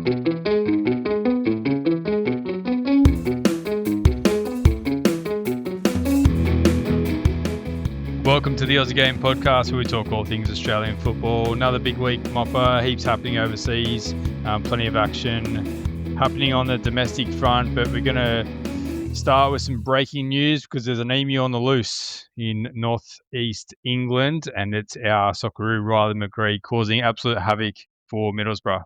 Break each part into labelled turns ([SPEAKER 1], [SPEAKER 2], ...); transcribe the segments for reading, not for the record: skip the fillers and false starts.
[SPEAKER 1] Welcome to the Aussie Game Podcast, where we talk all things Australian football. Another big week, Moppa, heaps happening overseas, plenty of action happening on the domestic front, but we're going to start with some breaking news because there's an emu on the loose in northeast England, and it's our Socceroo Riley McGree causing absolute havoc for Middlesbrough.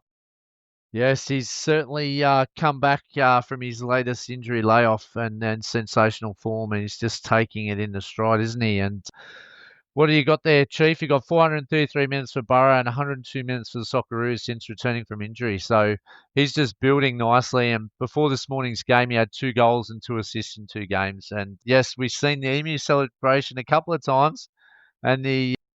[SPEAKER 2] Yes, he's certainly come back from his latest injury layoff and sensational form, and he's just taking it in the stride, isn't he? And what do you got there, Chief? You got 433 minutes for Boro and 102 minutes for the Socceroos since returning from injury. So he's just building nicely. And before this morning's game, he had 2 goals and 2 assists in 2 games. And yes, we've seen the emu celebration a couple of times, and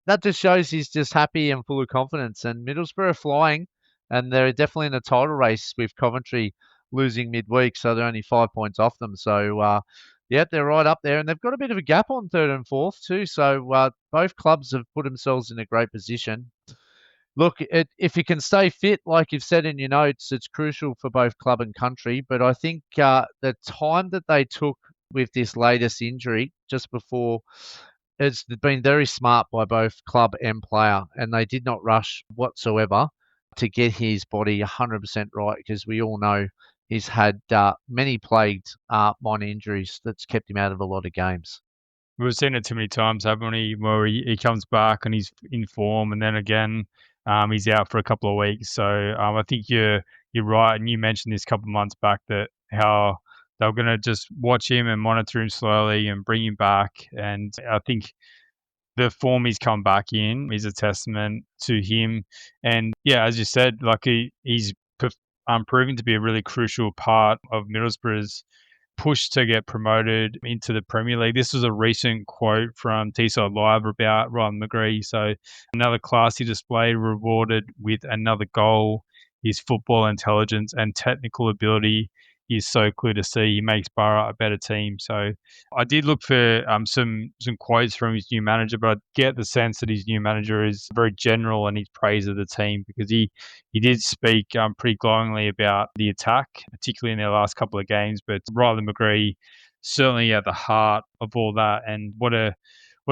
[SPEAKER 2] that just shows he's just happy and full of confidence. And Middlesbrough are flying, and they're definitely in a title race with Coventry losing midweek, so they're only 5 points off them. So, yeah, they're right up there, and they've got a bit of a gap on third and fourth too. So both clubs have put themselves in a great position. Look, if you can stay fit, like you've said in your notes, it's crucial for both club and country. But I think the time that they took with this latest injury just before, it's been very smart by both club and player, and they did not rush whatsoever to get his body 100% right, because we all know he's had many plagued minor injuries that's kept him out of a lot of games.
[SPEAKER 1] We've seen it too many times, haven't we, where he comes back and he's in form, and then again he's out for a couple of weeks. So I think you're right, and you mentioned this a couple of months back that how they were going to just watch him and monitor him slowly and bring him back. And I think the form he's come back in is a testament to him. And yeah, as you said, like he's proving to be a really crucial part of Middlesbrough's push to get promoted into the Premier League. This was a recent quote from T-Side Live about Ryan McGree. So another classy display rewarded with another goal. His football intelligence and technical ability is so clear to see. He makes Boro a better team. So I did look for some quotes from his new manager, but I get the sense that his new manager is very general in his praise of the team, because he did speak pretty glowingly about the attack, particularly in their last couple of games. But Riley McGree certainly at the heart of all that, and what a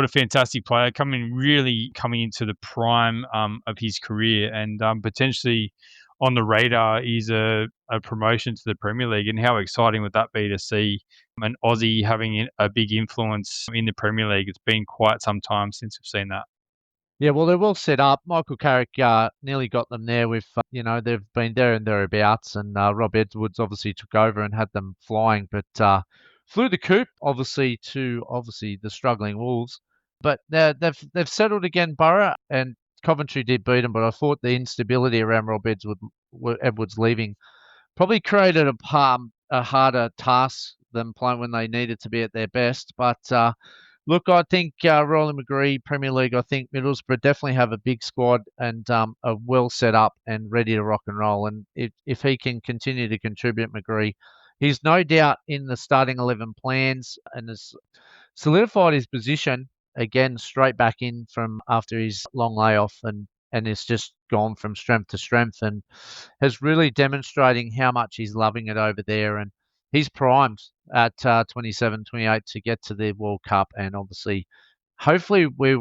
[SPEAKER 1] fantastic player coming into the prime of his career, and potentially on the radar is a promotion to the Premier League. And how exciting would that be to see an Aussie having a big influence in the Premier League? It's been quite some time since we've seen that.
[SPEAKER 2] Yeah, well, they're well set up. Michael Carrick nearly got them there with, they've been there and thereabouts, and Rob Edwards obviously took over and had them flying, but flew the coop, obviously, to the struggling Wolves. But they've settled again, Borough, and Coventry did beat them, but I thought the instability around Rob Edwards leaving probably created a harder task than playing when they needed to be at their best. But look, I think Riley McGree, Premier League, I think Middlesbrough definitely have a big squad and are well set up and ready to rock and roll. And if he can continue to contribute, McGree, he's no doubt in the starting 11 plans and has solidified his position again straight back in from after his long layoff, and it's just gone from strength to strength, and has really demonstrating how much he's loving it over there. And he's primed at 27, 28 to get to the World Cup, and obviously hopefully we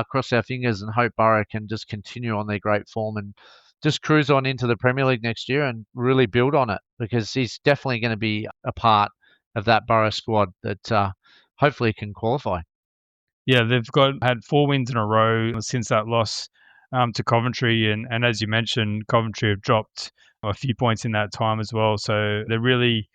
[SPEAKER 2] cross our fingers and hope Boro can just continue on their great form and just cruise on into the Premier League next year and really build on it, because he's definitely going to be a part of that Boro squad that hopefully can qualify.
[SPEAKER 1] Yeah, they've had 4 wins in a row since that loss to Coventry, and as you mentioned, Coventry have dropped a few points in that time as well. So they're really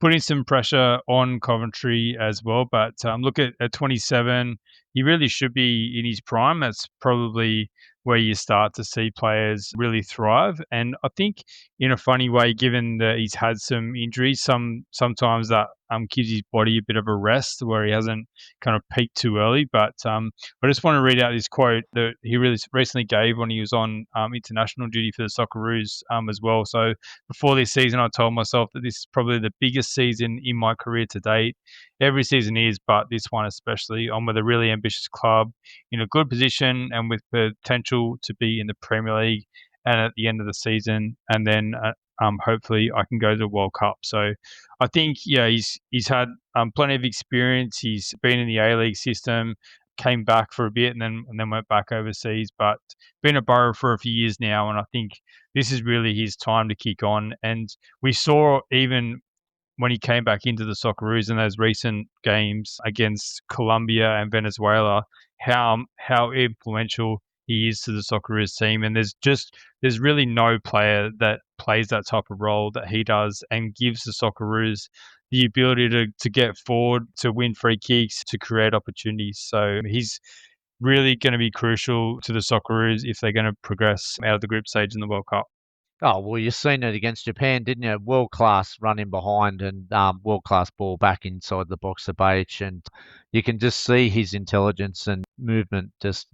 [SPEAKER 1] putting some pressure on Coventry as well. But look at 27, he really should be in his prime. That's probably where you start to see players really thrive. And I think in a funny way, given that he's had some injuries, sometimes that gives his body a bit of a rest where he hasn't kind of peaked too early. But I just want to read out this quote that he really recently gave when he was on international duty for the Socceroos as well. So before this season, I told myself that this is probably the biggest season in my career to date. Every season is, but this one especially. I'm with a really ambitious club in a good position and with potential to be in the Premier League and at the end of the season, and then hopefully I can go to the World Cup. So I think, yeah, he's had plenty of experience. He's been in the A-League system, came back for a bit, and then went back overseas. But been at Boro for a few years now, and I think this is really his time to kick on. And we saw even when he came back into the Socceroos in those recent games against Colombia and Venezuela, how influential he is to the Socceroos team. And there's really no player that plays that type of role that he does and gives the Socceroos the ability to get forward, to win free kicks, to create opportunities. So he's really going to be crucial to the Socceroos if they're going to progress out of the group stage in the World Cup.
[SPEAKER 2] Oh, well, you've seen it against Japan, didn't you? World class run in behind and world class ball back inside the box of Beach. And you can just see his intelligence and movement just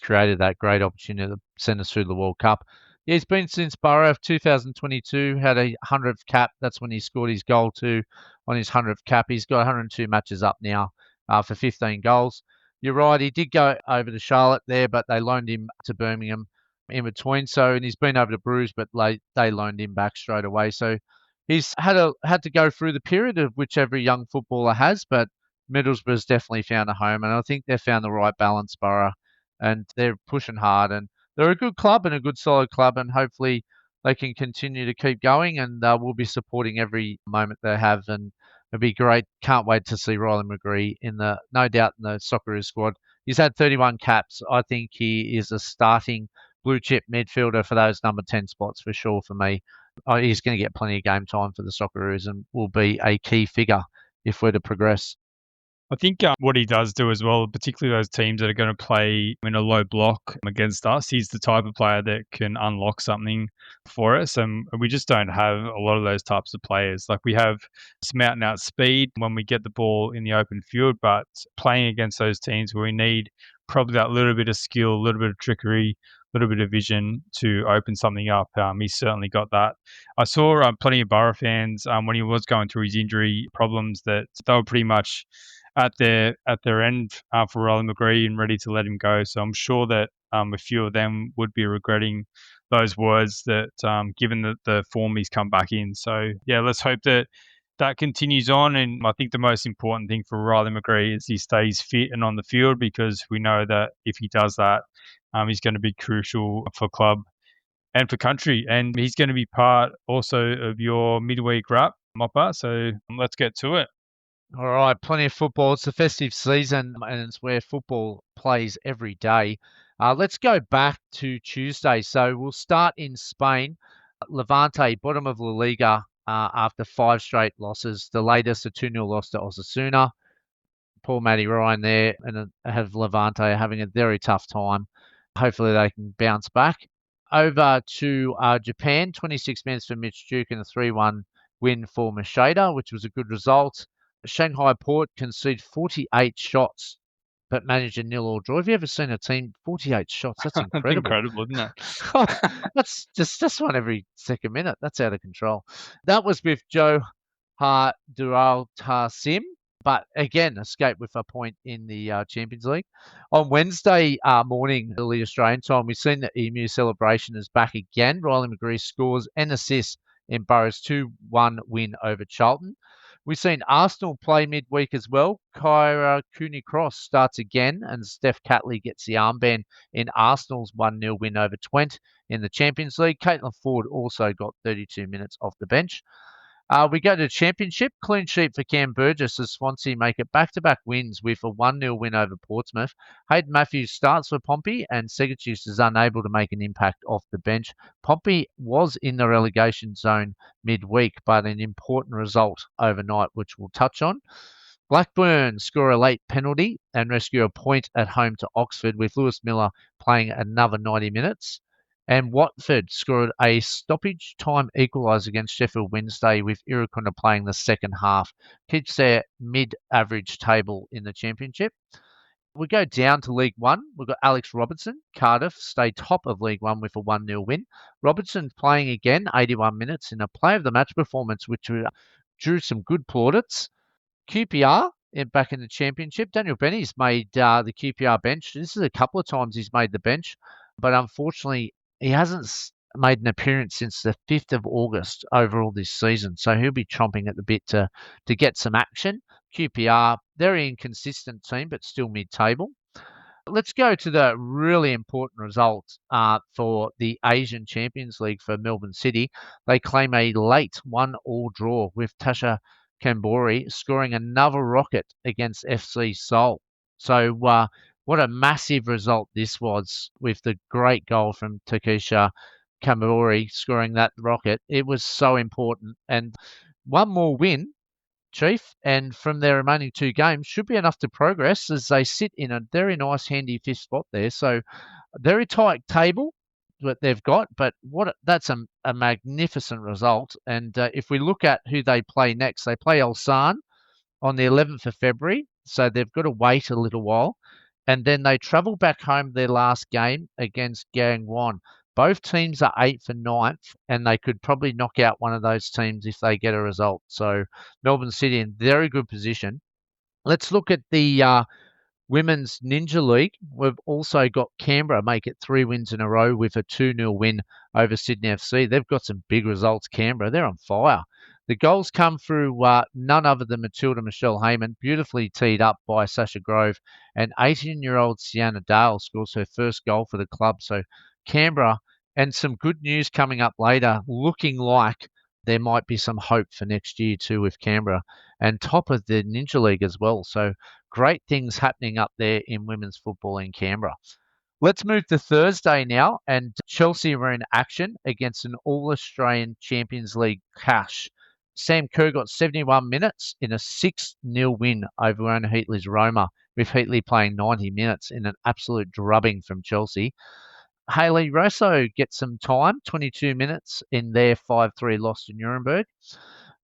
[SPEAKER 2] created that great opportunity to send us through the World Cup. Yeah, he's been since Boro 2022, had a 100th cap. That's when he scored his goal too on his 100th cap. He's got 102 matches up now for 15 goals. You're right, he did go over to Charlotte there, but they loaned him to Birmingham in between. So, and he's been over to Bruges, but they loaned him back straight away. So he's had to go through the period of which every young footballer has, but Middlesbrough's definitely found a home, and I think they've found the right balance, Borough, and they're pushing hard, and they're a good club and a good solid club, and hopefully they can continue to keep going, and we'll be supporting every moment they have, and it'll be great. Can't wait to see Riley McGree no doubt in the Socceroos squad. He's had 31 caps. I think he is a starting blue chip midfielder for those number 10 spots for sure for me. He's going to get plenty of game time for the Socceroos and will be a key figure if we're to progress.
[SPEAKER 1] I think what he does do as well, particularly those teams that are going to play in a low block against us, he's the type of player that can unlock something for us. And we just don't have a lot of those types of players. Like we have some out and out speed when we get the ball in the open field, but playing against those teams where we need probably that little bit of skill, a little bit of trickery, a little bit of vision to open something up. He's certainly got that. I saw plenty of Borough fans when he was going through his injury problems that they were pretty much at their end for Riley McGree and ready to let him go. So I'm sure that a few of them would be regretting those words that given the form he's come back in. So yeah, let's hope that continues on. And I think the most important thing for Riley McGree is he stays fit and on the field, because we know that if he does that, he's going to be crucial for club and for country. And he's going to be part also of your midweek wrap, Moppa. So let's get to it.
[SPEAKER 2] All right, plenty of football. It's the festive season, and it's where football plays every day. Let's go back to Tuesday. So we'll start in Spain. Levante, bottom of La Liga, after 5 straight losses. The latest, a 2-0 loss to Osasuna. Poor Matty Ryan there, and have Levante having a very tough time. Hopefully they can bounce back. Over to Japan, 26 minutes for Mitch Duke and a 3-1 win for Machida, which was a good result. Shanghai Port conceded 48 shots, but managed a 0-0 draw. Have you ever seen a team 48 shots? That's incredible.
[SPEAKER 1] That's incredible, isn't it?
[SPEAKER 2] That's just one every second minute. That's out of control. That was with Joe Dural Tassim, but again, escaped with a point in the Champions League. On Wednesday morning, early Australian time, we've seen the Emu celebration is back again. Riley McGree scores and assists in Boro's 2-1 win over Charlton. We've seen Arsenal play midweek as well. Kyra Cooney-Cross starts again, and Steph Catley gets the armband in Arsenal's 1-0 win over Twente in the Champions League. Caitlin Ford also got 32 minutes off the bench. We go to the Championship. Clean sheet for Cam Burgess as Swansea make it back-to-back wins with a 1-0 win over Portsmouth. Hayden Matthews starts for Pompey, and Segicius is unable to make an impact off the bench. Pompey was in the relegation zone midweek, but an important result overnight, which we'll touch on. Blackburn score a late penalty and rescue a point at home to Oxford, with Lewis Miller playing another 90 minutes. And Watford scored a stoppage time equaliser against Sheffield Wednesday, with Irukunda playing the second half. Keeps their mid-average table in the Championship. We go down to League One. We've got Alex Robertson. Cardiff stay top of League One with a 1-0 win. Robertson playing again, 81 minutes in a play of the match performance, which drew some good plaudits. QPR back in the Championship. Daniel Benny's made the QPR bench. This is a couple of times he's made the bench, but unfortunately he hasn't made an appearance since the 5th of August overall this season. So he'll be chomping at the bit to get some action. QPR, very inconsistent team, but still mid-table. Let's go to the really important result for the Asian Champions League for Melbourne City. They claim a late 1-1 draw with Tasha Kambori scoring another rocket against FC Seoul. So what a massive result this was, with the great goal from Takesha Kambori scoring that rocket. It was so important. And one more win, Chief, and from their remaining 2 games should be enough to progress, as they sit in a very nice, handy 5th spot there. So a very tight table that they've got, but that's a magnificent result. And if we look at who they play next, they play Ulsan on the 11th of February, so they've got to wait a little while. And then they travel back home their last game against Gangwon. Both teams are 8th and 9th, and they could probably knock out one of those teams if they get a result. So Melbourne City in very good position. Let's look at the Women's Ninja League. We've also got Canberra make it 3 wins in a row with a 2-0 win over Sydney FC. They've got some big results, Canberra. They're on fire. The goals come through none other than Matilda Michelle Heyman, beautifully teed up by Sasha Grove, and 18-year-old Sienna Dale scores her first goal for the club. So Canberra, and some good news coming up later, looking like there might be some hope for next year too with Canberra, and top of the Ninja League as well. So great things happening up there in women's football in Canberra. Let's move to Thursday now, and Chelsea were in action against an All-Australian Champions League clash. Sam Kerr got 71 minutes in a 6-0 win over Werner Heatley's Roma, with Heatley playing 90 minutes in an absolute drubbing from Chelsea. Hayley Rosso gets some time, 22 minutes in their 5-3 loss to Nuremberg.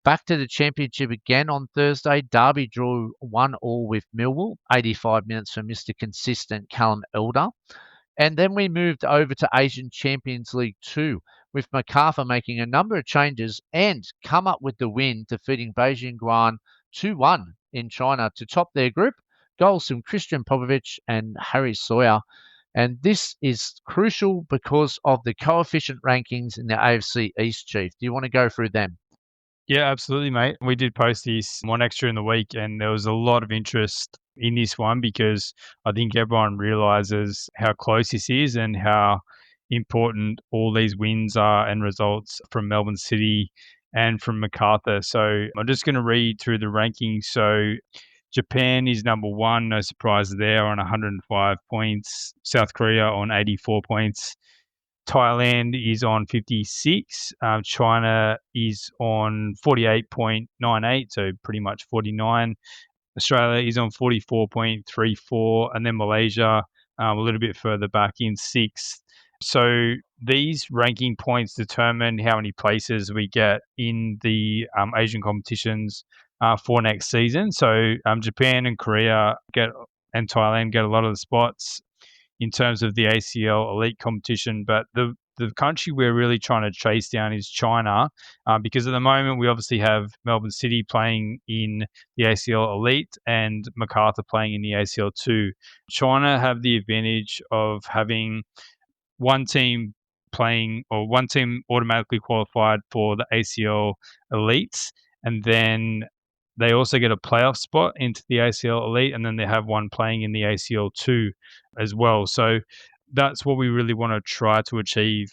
[SPEAKER 2] Back to the championship again on Thursday. Derby drew 1-1 with Millwall, 85 minutes for Mr. Consistent Callum Elder. And then we moved over to Asian Champions League 2, with MacArthur making a number of changes and come up with the win, defeating Beijing Guan 2-1 in China to top their group. Goals from Christian Popovich and Harry Sawyer. And this is crucial because of the coefficient rankings in the AFC East, Chief. Do you want to go through them?
[SPEAKER 1] Yeah, absolutely, mate. We did post this one extra in the week, and there was a lot of interest in this one because I think everyone realizes how close this is and how important all these wins are and results from Melbourne City and from MacArthur. So I'm just going to read through the rankings. So Japan is number 1, no surprise there, on 105 points. South Korea on 84 points. Thailand is on 56. China is on 48.98, so pretty much 49. Australia is on 44.34, and then Malaysia a little bit further back in 6th. So these ranking points determine how many places we get in the Asian competitions for next season. So Japan and Korea and Thailand get a lot of the spots in terms of the ACL elite competition, but the country we're really trying to chase down is China, because at the moment we obviously have Melbourne City playing in the ACL elite and MacArthur playing in the ACL 2. China have the advantage of having one team playing, or one team automatically qualified for the ACL elites, and then they also get a playoff spot into the ACL elite, and then they have one playing in the ACL 2 as well. So that's what we really want to try to achieve.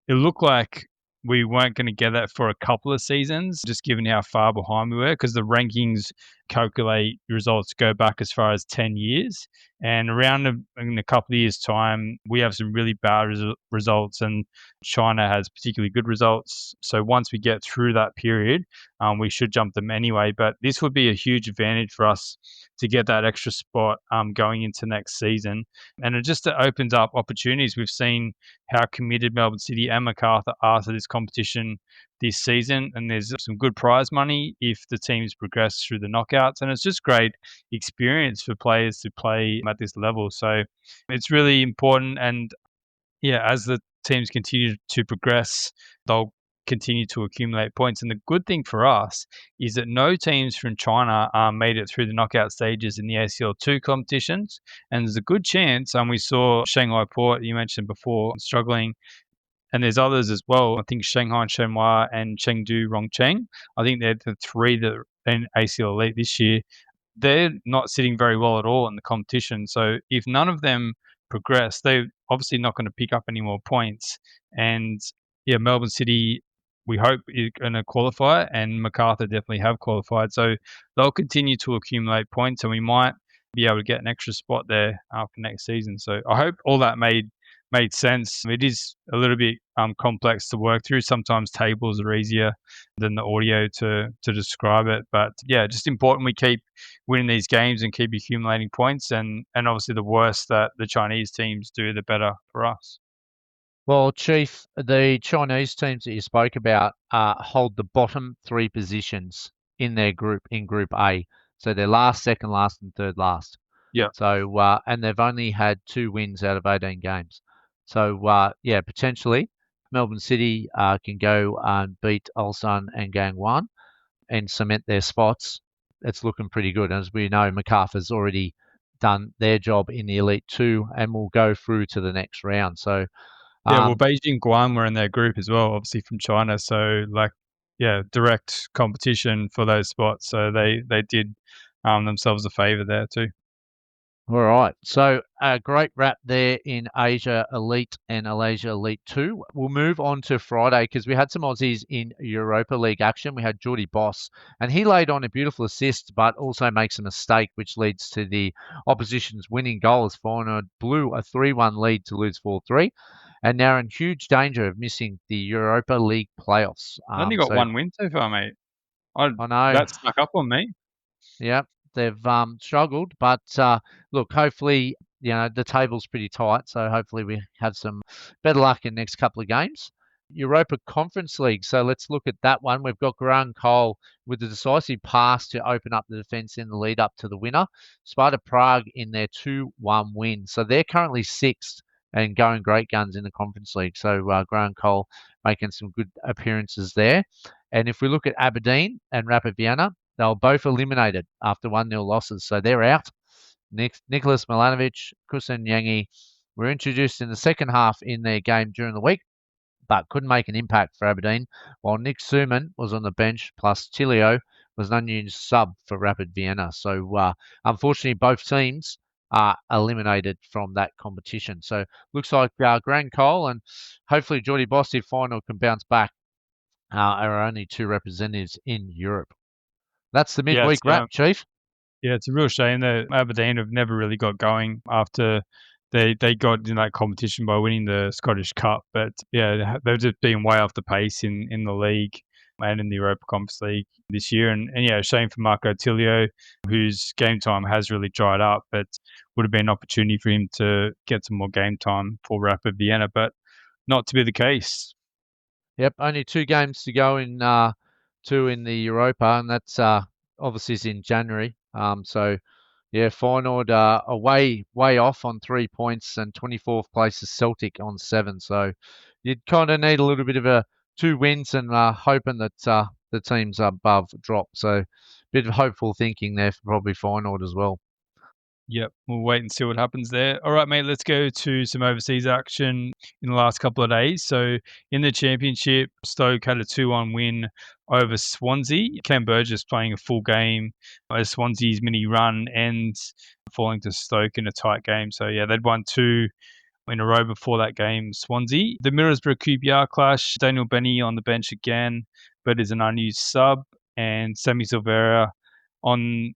[SPEAKER 1] It looked like we weren't going to get that for a couple of seasons, just given how far behind we were, because the rankings calculate results go back as far as 10 years. And in a couple of years' time, we have some really bad results, and China has particularly good results. So once we get through that period, we should jump them anyway. But this would be a huge advantage for us to get that extra spot going into next season. And it just opens up opportunities. We've seen how committed Melbourne City and MacArthur are to this competition this season, and there's some good prize money if the teams progress through the knockouts, and it's just great experience for players to play at this level. So it's really important, and yeah, as the teams continue to progress, they'll continue to accumulate points. And the good thing for us is that no teams from China made it through the knockout stages in the ACL 2 competitions, and there's a good chance, we saw Shanghai Port, you mentioned before, struggling. And there's others as well. I think Shanghai Shenhua and Chengdu Rongcheng. I think they're the three that are in ACL Elite this year. They're not sitting very well at all in the competition. So if none of them progress, they're obviously not going to pick up any more points. And yeah, Melbourne City, we hope is going to qualify, and MacArthur definitely have qualified. So they'll continue to accumulate points, and we might be able to get an extra spot there for next season. So I hope all that made sense. It is a little bit complex to work through. Sometimes tables are easier than the audio to describe it. But yeah, just important we keep winning these games and keep accumulating points. And obviously, the worse that the Chinese teams do, the better for us.
[SPEAKER 2] Well, Chief, the Chinese teams that you spoke about hold the bottom three positions in their group, in Group A. So they're last, second last, and third last.
[SPEAKER 1] Yeah.
[SPEAKER 2] So, and they've only had 2 wins out of 18 games. So, yeah, potentially Melbourne City can go and beat Ulsan and Gangwon and cement their spots. It's looking pretty good. As we know, MacArthur's already done their job in the Elite 2 and will go through to the next round. So,
[SPEAKER 1] Yeah, well, Beijing, Guan were in their group as well, obviously from China. So, like, yeah, direct competition for those spots. So they did themselves a favour there too.
[SPEAKER 2] all right. So a great wrap there in Asia Elite and Malaysia Elite 2. We'll move on to Friday because we had some Aussies in Europa League action. We had Geordie Boss, and he laid on a beautiful assist, but also makes a mistake, which leads to the opposition's winning goal as Feyenoord blew a 3-1 lead to lose 4-3. And now in huge danger of missing the Europa League playoffs.
[SPEAKER 1] I only got one win so far, mate.
[SPEAKER 2] I know.
[SPEAKER 1] That snuck up on me.
[SPEAKER 2] Yeah, they've struggled, but look, hopefully, the table's pretty tight, so hopefully we have some better luck in the next couple of games. Europa Conference League, so let's look at that one. We've got Graham Cole with the decisive pass to open up the defence in the lead up to the winner. Sparta Prague in their 2-1 win, so they're currently 6th and going great guns in the Conference League. So Graham Cole making some good appearances there. And if we look at Aberdeen and Rapid Vienna, they were both eliminated after 1-0 losses, so they're out. Nicholas Milanovic, Kusan Yangi were introduced in the second half in their game during the week, but couldn't make an impact for Aberdeen, while Nick Suman was on the bench, plus Tilio was an unused sub for Rapid Vienna. So unfortunately, both teams are eliminated from that competition. So looks like Grant Cole and hopefully Geordie Boss, if final, can bounce back, are only 2 representatives in Europe. That's the midweek wrap, Chief.
[SPEAKER 1] Yeah, it's a real shame that Aberdeen have never really got going after they got in that competition by winning the Scottish Cup. But yeah, they've just been way off the pace in the league and in the Europa Conference League this year. And yeah, shame for Marco Tilio, whose game time has really dried up, but would have been an opportunity for him to get some more game time for Rapid Vienna, but not to be the case.
[SPEAKER 2] Yep, only 2 games to go in 2 in the Europa, and that's obviously is in January. So yeah, Feyenoord are way off on 3 points, and 24th place is Celtic on 7. So you'd kind of need a little bit of a 2 wins and hoping that the teams above drop. So a bit of hopeful thinking there for probably Feyenoord as well.
[SPEAKER 1] Yep, we'll wait and see what happens there. All right, mate, let's go to some overseas action in the last couple of days. So in the Championship, Stoke had a 2-1 win over Swansea. Cam Burgess playing a full game as Swansea's mini run ends, falling to Stoke in a tight game. So yeah, they'd won 2 in a row before that game, Swansea. The Middlesbrough QPR clash, Daniel Benny on the bench again, but is an unused sub, and Sammy Silvera on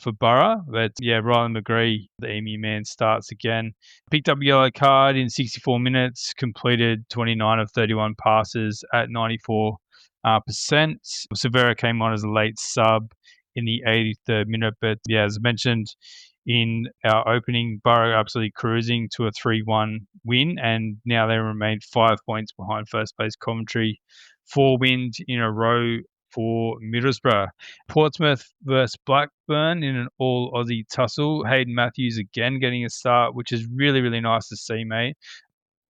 [SPEAKER 1] for Boro. But yeah, Ryan McGree, the Emu man, starts again. Picked up a yellow card in 64 minutes, completed 29 of 31 passes at 94%. Silvera came on as a late sub in the 83rd minute. But yeah, as mentioned in our opening, Boro absolutely cruising to a 3-1 win, and now they remain 5 points behind first place Coventry. 4 wins in a row for Middlesbrough. Portsmouth versus Blackburn in an all-Aussie tussle. Hayden Matthews again getting a start, which is really, really nice to see, mate.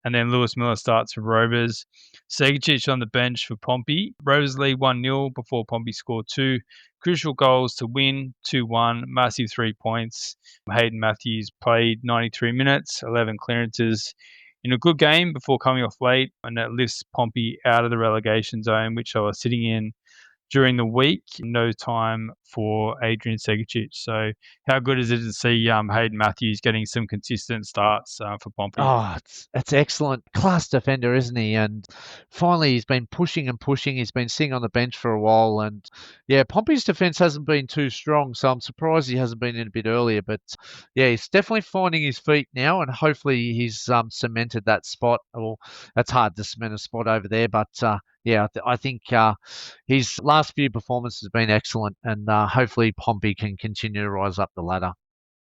[SPEAKER 1] And then Lewis Miller starts for Rovers. Segic on the bench for Pompey. Rovers lead 1-0 before Pompey scored 2. Crucial goals to win, 2-1, massive 3 points. Hayden Matthews played 93 minutes, 11 clearances in a good game before coming off late, and that lifts Pompey out of the relegation zone, which I was sitting in during the week. No time for Adrian Segacic. So how good is it to see Hayden Matthews getting some consistent starts for Pompey?
[SPEAKER 2] Oh, it's excellent. Class defender, isn't he? And finally, he's been pushing and pushing. He's been sitting on the bench for a while. And yeah, Pompey's defence hasn't been too strong, so I'm surprised he hasn't been in a bit earlier. But yeah, he's definitely finding his feet now, and hopefully he's cemented that spot. Well, that's hard to cement a spot over there, but yeah, I think his last few performances have been excellent, and hopefully Pompey can continue to rise up the ladder.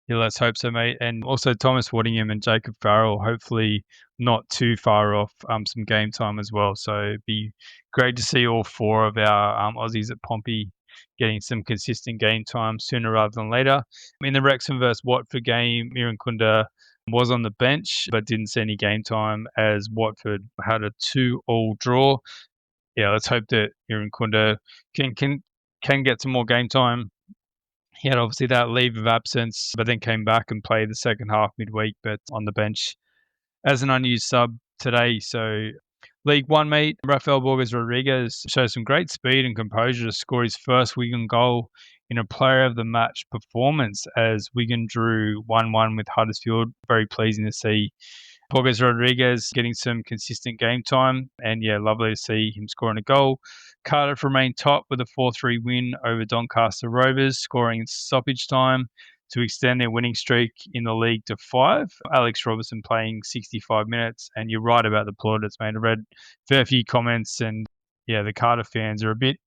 [SPEAKER 1] Yeah, let's hope so, mate. And also Thomas Waddingham and Jacob Farrell, hopefully not too far off some game time as well. So it'd be great to see all four of our Aussies at Pompey getting some consistent game time sooner rather than later. In the Wrexham versus Watford game, Mirankunda was on the bench but didn't see any game time as Watford had a 2-2 draw. Yeah, let's hope that Mirankunda can get some more game time. He had obviously that leave of absence, but then came back and played the second half midweek, but on the bench as an unused sub today. So League One, mate, Rafael Borges Rodriguez shows some great speed and composure to score his first Wigan goal in a player of the match performance as Wigan drew 1-1 with Huddersfield. Very pleasing to see Borges Rodriguez getting some consistent game time, and yeah, lovely to see him scoring a goal. Cardiff remained top with a 4-3 win over Doncaster Rovers, scoring in stoppage time to extend their winning streak in the league to 5. Alex Robertson playing 65 minutes, and you're right about the plaudits, mate. I read a fair few comments, and yeah, the Cardiff fans are a bit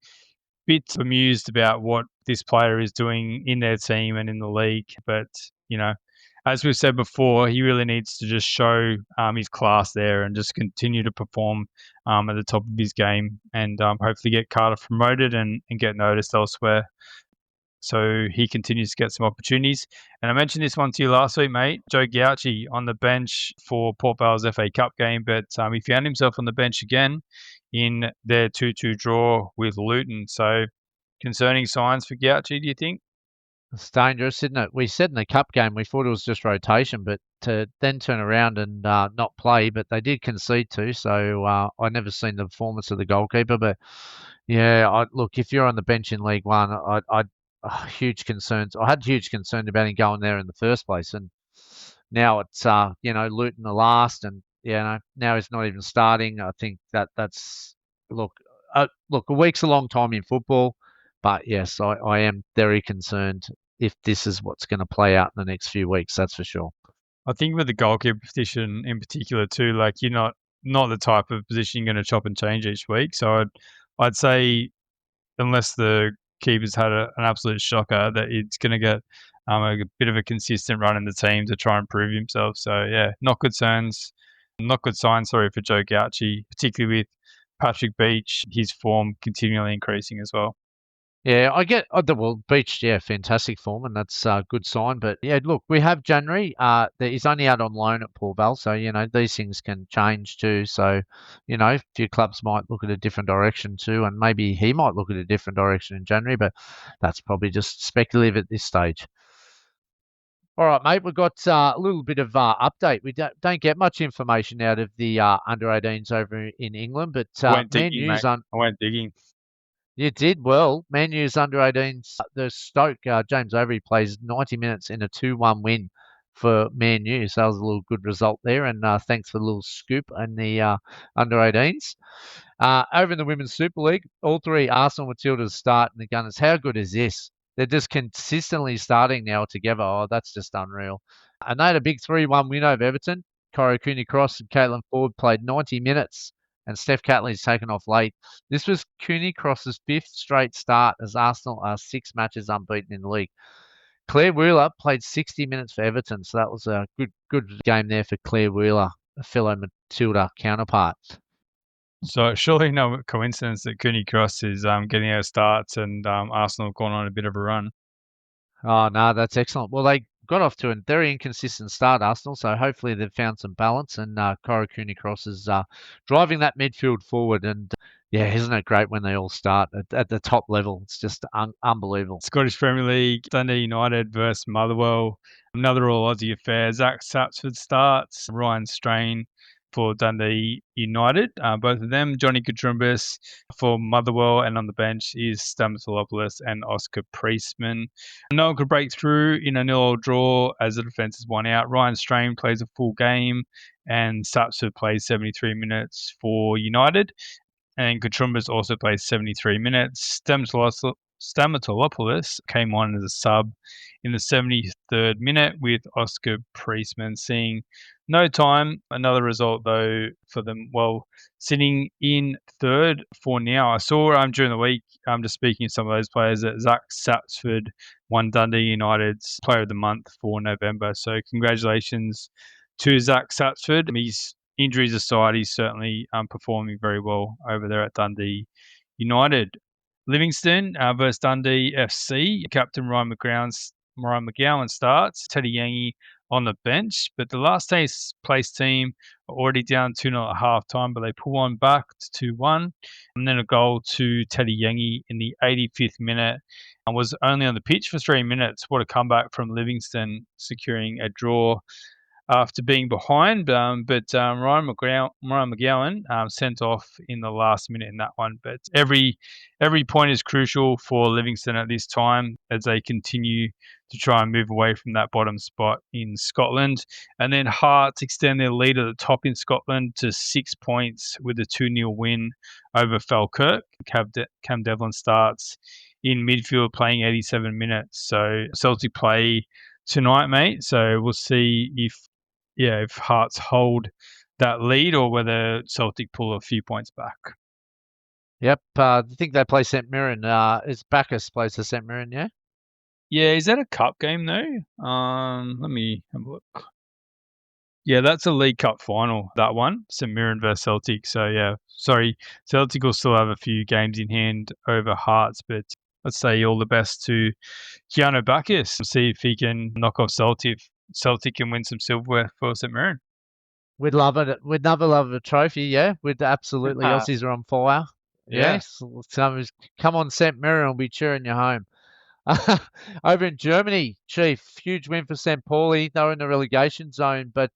[SPEAKER 1] amused about what this player is doing in their team and in the league, but you know, as we've said before, he really needs to just show his class there and just continue to perform at the top of his game, and hopefully get Cardiff promoted and get noticed elsewhere. So he continues to get some opportunities. And I mentioned this one to you last week, mate. Joe Gauci on the bench for Port Vale's FA Cup game, but he found himself on the bench again in their 2-2 draw with Luton. So concerning signs for Gauci, do you think?
[SPEAKER 2] It's dangerous, isn't it? We said in the cup game we thought it was just rotation, but to then turn around and not play, but they did concede too. So I never seen the performance of the goalkeeper, but yeah, look, if you're on the bench in League One, I huge concerns. I had huge concern about him going there in the first place, and now it's Luton the last, and now he's not even starting. I think that's look, a week's a long time in football, but yes, I am very concerned if this is what's going to play out in the next few weeks. That's for sure.
[SPEAKER 1] I think with the goalkeeper position in particular too, like you're not the type of position you're going to chop and change each week. So I'd say unless the keeper's had an absolute shocker, that it's going to get a bit of a consistent run in the team to try and prove himself. So yeah, not good signs. Sorry, for Joe Gauci, particularly with Patrick Beach, his form continually increasing as well.
[SPEAKER 2] Yeah, I get Beach, yeah, fantastic form, and that's a good sign. But yeah, look, we have January. He's only out on loan at Port Vale, so these things can change too. So a few clubs might look at a different direction too, and maybe he might look at a different direction in January. But that's probably just speculative at this stage. All right, mate, we've got a little bit of update. We don't get much information out of the under-18s over in England, but
[SPEAKER 1] I went digging.
[SPEAKER 2] You did well. Man U's under-18s, the Stoke, James Overy plays 90 minutes in a 2-1 win for Man U. So that was a little good result there. And thanks for the little scoop in the under-18s. Over in the Women's Super League, all three Arsenal Matildas start in the Gunners. How good is this? They're just consistently starting now together. Oh, that's just unreal. And they had a big 3-1 win over Everton. Cora Cooney-Cross and Caitlin Ford played 90 minutes. And Steph Catley's taken off late. This was Cooney-Cross's 5th straight start as Arsenal are 6 matches unbeaten in the league. Claire Wheeler played 60 minutes for Everton, so that was a good game there for Claire Wheeler, a fellow Matilda counterpart.
[SPEAKER 1] So surely no coincidence that Cooney-Cross is getting our starts and Arsenal have gone on a bit of a run.
[SPEAKER 2] Oh, no, that's excellent. Well, they got off to a very inconsistent start, Arsenal, so hopefully they've found some balance, and Cora Cooney-Cross is driving that midfield forward, and yeah, isn't it great when they all start at the top level? It's just unbelievable.
[SPEAKER 1] Scottish Premier League, Dundee United versus Motherwell, another all-Aussie affair. Zach Sapsford starts, Ryan Strain for Dundee United. Both of them, Johnny Katumbis for Motherwell, and on the bench is Stamatolopoulos and Oscar Priestman. No one could break through in a 0-0 draw as the defence is one out. Ryan Strain plays a full game and Sapsford plays 73 minutes for United. And Katumbis also plays 73 minutes. Stamatolopoulos came on as a sub in the 73rd minute with Oscar Priestman seeing no time. Another result, though, for them, well, sitting in third for now. I saw during the week, just speaking of some of those players, that Zach Sapsford won Dundee United's Player of the Month for November. So congratulations to Zach Sapsford. He's injuries aside, he's certainly performing very well over there at Dundee United. Livingston versus Dundee FC. Captain Ryan McGowan starts. Teddy Yangi on the bench. But the last place team are already down 2-0 at half time, but they pull one back to 2-1. And then a goal to Teddy Yangi in the 85th minute. And was only on the pitch for 3 minutes. What a comeback from Livingston, securing a draw after being behind, but Ryan McGowan sent off in the last minute in that one. But every point is crucial for Livingston at this time as they continue to try and move away from that bottom spot in Scotland. And then Hearts extend their lead at the top in Scotland to 6 points with a 2-0 win over Falkirk. Cam Devlin starts in midfield playing 87 minutes. So Celtic play tonight, mate. So we'll see if Hearts hold that lead or whether Celtic pull a few points back.
[SPEAKER 2] Yep, I think they play St Mirren. It's Bacchus plays for St Mirren, yeah?
[SPEAKER 1] Yeah, is that a cup game though? Let me have a look. Yeah, that's a League Cup final, that one, St Mirren versus Celtic. So yeah, sorry, Celtic will still have a few games in hand over Hearts, but let's say all the best to Keanu Bacchus. See if he can knock off Celtic can win some silverware for St Mirren.
[SPEAKER 2] We'd love it. We'd never love a trophy, yeah? We'd absolutely. Aussies are on fire.
[SPEAKER 1] Yeah.
[SPEAKER 2] Yes. Come on, St Mirren, we'll be cheering you home. Over in Germany, Chief, huge win for St. Pauli. They were in the relegation zone, but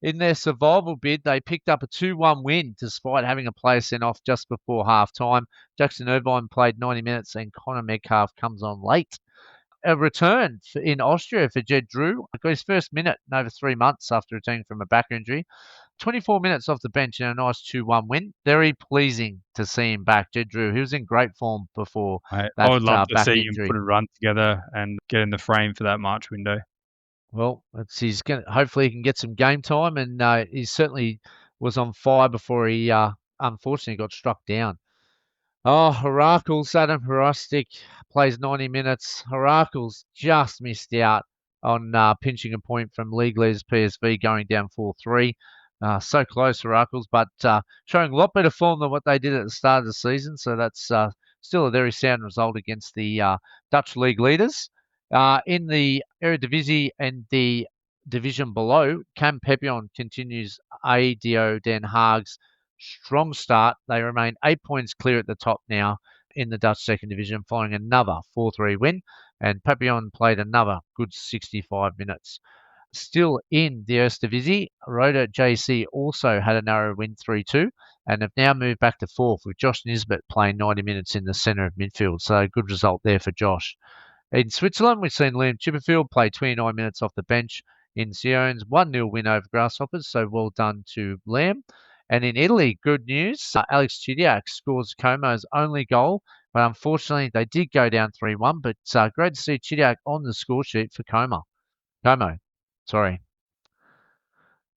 [SPEAKER 2] in their survival bid, they picked up a 2-1 win despite having a player sent off just before half-time. Jackson Irvine played 90 minutes and Connor Metcalf comes on late. A return in Austria for Jed Drew. Got his first minute in over 3 months after returning from a back injury. 24 minutes off the bench in a nice 2-1 win. Very pleasing to see him back. Jed Drew, he was in great form before
[SPEAKER 1] I would love to see
[SPEAKER 2] injury.
[SPEAKER 1] him put a run together and get in the frame for that March window.
[SPEAKER 2] Well, hopefully he can get some game time, and he certainly was on fire before he unfortunately got struck down. Oh, Heracles, Adam Hrustic plays 90 minutes. Heracles just missed out on pinching a point from league leaders PSV going down 4-3. So close, Heracles, but showing a lot better form than what they did at the start of the season. So that's still a very sound result against the Dutch league leaders. In the Eredivisie and the division below, Cam Pepion continues ADO Den Haag's strong start. They remain 8 points clear at the top now in the Dutch second division following another 4-3 win, and Papillon played another good 65 minutes. Still in the Eredivisie, Roda JC also had a narrow win 3-2 and have now moved back to fourth with Josh Nisbet playing 90 minutes in the centre of midfield. So a good result there for Josh. In Switzerland, we've seen Liam Chipperfield play 29 minutes off the bench in Sion's 1-0 win over Grasshoppers. So well done to Liam. And in Italy, good news, Alex Chidiac scores Como's only goal, but unfortunately they did go down 3-1, but great to see Chidiac on the score sheet for Como. Sorry.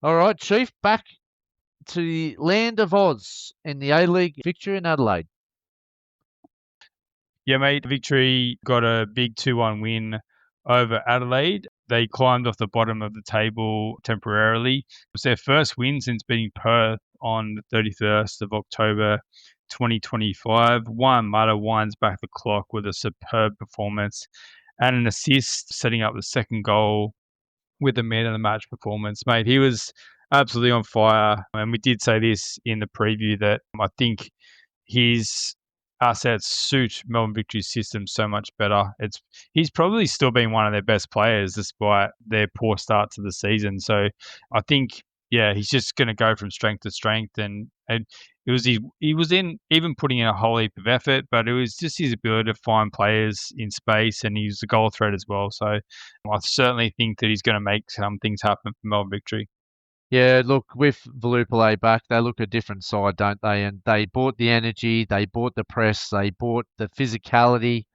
[SPEAKER 2] All right, Chief, back to the land of Oz in the A-League victory in Adelaide.
[SPEAKER 1] Yeah, mate, Victory got a big 2-1 win over Adelaide. They climbed off the bottom of the table temporarily. It was their first win since beating Perth on the 31st of October 2025. Juan Mata winds back the clock with a superb performance and an assist, setting up the second goal with the man of the match performance. Mate, he was absolutely on fire. And we did say this in the preview that I think his assets suit Melbourne Victory's system so much better. He's probably still been one of their best players despite their poor start to the season. So I think yeah, he's just going to go from strength to strength, and he was in even putting in a whole heap of effort, but it was just his ability to find players in space, and he's a goal threat as well. So I certainly think that he's going to make some things happen for Melbourne Victory.
[SPEAKER 2] Yeah, look, with Valupale back, they look a different side, don't they? And they bought the energy, they bought the press, they bought the physicality.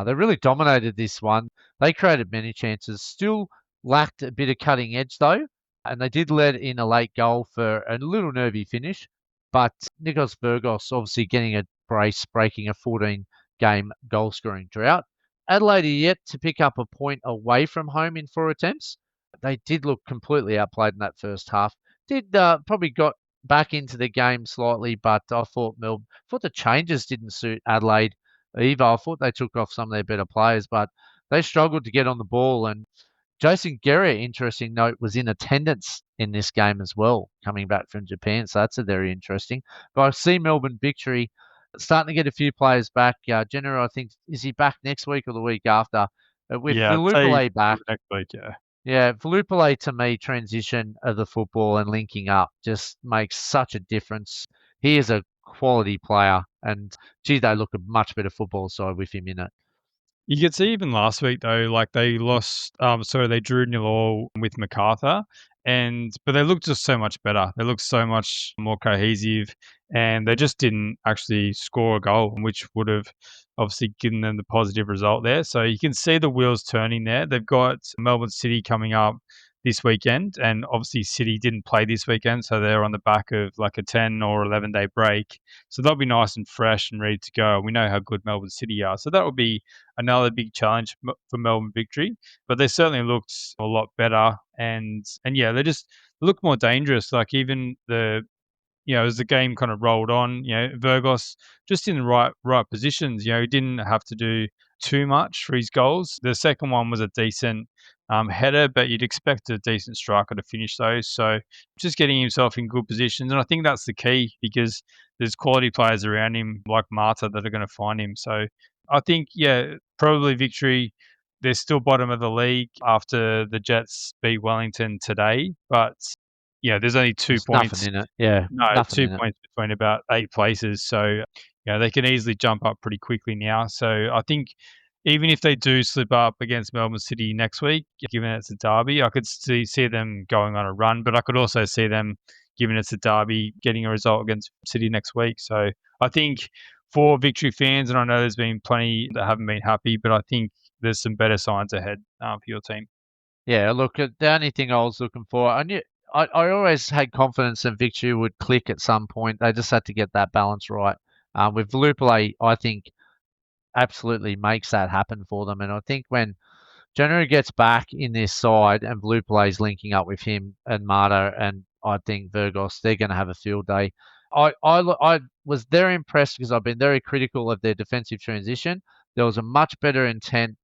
[SPEAKER 2] They really dominated this one. They created many chances, still lacked a bit of cutting edge though, and they did let in a late goal for a little nervy finish. But Nikos Virgos obviously getting a brace, breaking a 14-game goal scoring drought. Adelaide are yet to pick up a point away from home in 4 attempts. They did look completely outplayed in that first half. Did probably got back into the game slightly, but I thought the changes didn't suit Adelaide either. I thought they took off some of their better players, but they struggled to get on the ball. And Jason Guerra, interesting note, was in attendance in this game as well, coming back from Japan. So that's a very interesting. But I see Melbourne Victory starting to get a few players back. Jenner, I think, is he back next week or the week after? With
[SPEAKER 1] Yeah, I'd say
[SPEAKER 2] Valupale back,
[SPEAKER 1] next week. Yeah.
[SPEAKER 2] yeah, Valupale to me, transition of the football and linking up just makes such a difference. He is a quality player, and gee, they look a much better football side with him in it.
[SPEAKER 1] You could see even last week though, like they lost. So they drew 0-0 with MacArthur, but they looked just so much better. They looked so much more cohesive, and they just didn't actually score a goal, which would have obviously given them the positive result there. So you can see the wheels turning there. They've got Melbourne City coming up this weekend, and obviously City didn't play this weekend, so they're on the back of like a 10 or 11-day break. So they'll be nice and fresh and ready to go. We know how good Melbourne City are, so that will be another big challenge for Melbourne Victory. But they certainly looked a lot better, and yeah, they just look more dangerous. Like even as the game kind of rolled on, Virgos just in the right positions. He didn't have to do too much for his goals. The second one was a decent header, but you'd expect a decent striker to finish those. So just getting himself in good positions, and I think that's the key because there's quality players around him like Marta that are going to find him. So I think, yeah, probably Victory. They're still bottom of the league after the Jets beat Wellington today, but yeah, there's only 2
[SPEAKER 2] There's nothing
[SPEAKER 1] points.
[SPEAKER 2] in it. Yeah,
[SPEAKER 1] No,
[SPEAKER 2] nothing
[SPEAKER 1] 2
[SPEAKER 2] in it.
[SPEAKER 1] points between about 8 places, so, they can easily jump up pretty quickly now, so I think even if they do slip up against Melbourne City next week, given it's a derby, I could see them going on a run, but I could also see them, given it's a derby, getting a result against City next week, so I think for Victory fans, and I know there's been plenty that haven't been happy, but I think there's some better signs ahead, for your team.
[SPEAKER 2] Yeah, look, the only thing I was looking for, I always had confidence that Victory would click at some point. They just had to get that balance right. With Valupale, I think absolutely makes that happen for them. And I think when January gets back in this side and Valupale's linking up with him and Marta and I think Virgos, they're going to have a field day. I was very impressed because I've been very critical of their defensive transition. There was a much better intent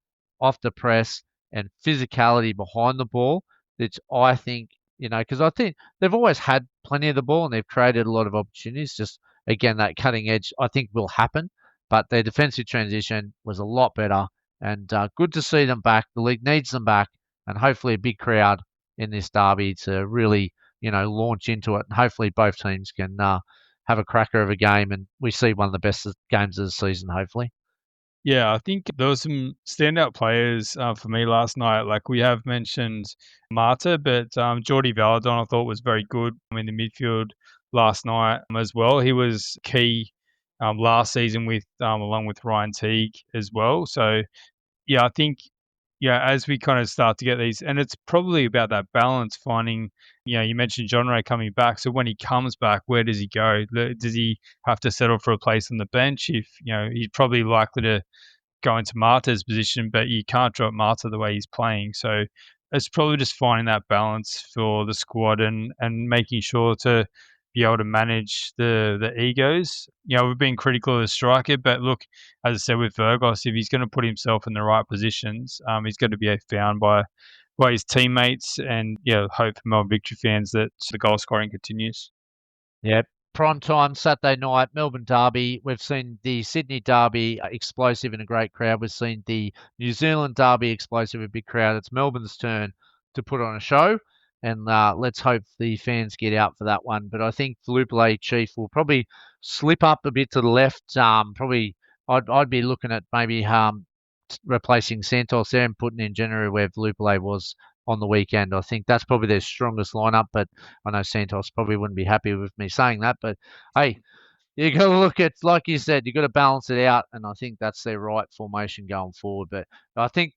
[SPEAKER 2] off the press and physicality behind the ball, which I think, because I think they've always had plenty of the ball and they've created a lot of opportunities. Just again, that cutting edge, I think, will happen. But their defensive transition was a lot better, and good to see them back. The league needs them back, and hopefully a big crowd in this derby to really, launch into it. And hopefully both teams can have a cracker of a game, and we see one of the best games of the season. Hopefully.
[SPEAKER 1] Yeah, I think there were some standout players for me last night. Like we have mentioned Marta, but Jordi Valadon I thought was very good in the midfield last night as well. He was key last season with along with Ryan Teague as well. So yeah, I think as we kind of start to get these, and it's probably about that balance finding. You mentioned John Ray coming back. So when he comes back, where does he go? Does he have to settle for a place on the bench? If he's probably likely to go into Marta's position, but you can't drop Marta the way he's playing. So it's probably just finding that balance for the squad and making sure to be able to manage the egos. We've been critical of the striker, but look, as I said with Virgos, if he's going to put himself in the right positions, he's going to be found by his teammates, and hope for Melbourne Victory fans that the goal scoring continues.
[SPEAKER 2] Yeah, prime time Saturday night, Melbourne Derby. We've seen the Sydney Derby explosive in a great crowd. We've seen the New Zealand Derby explosive, a big crowd. It's Melbourne's turn to put on a show. and let's hope the fans get out for that one. But I think Lupulay Chief will probably slip up a bit to the left. Probably I'd be looking at maybe replacing Santos there and putting in January where Lupulay was on the weekend. I think that's probably their strongest lineup, but I know Santos probably wouldn't be happy with me saying that. But hey, you got to look at, like you said, you got to balance it out, and I think that's their right formation going forward. But I think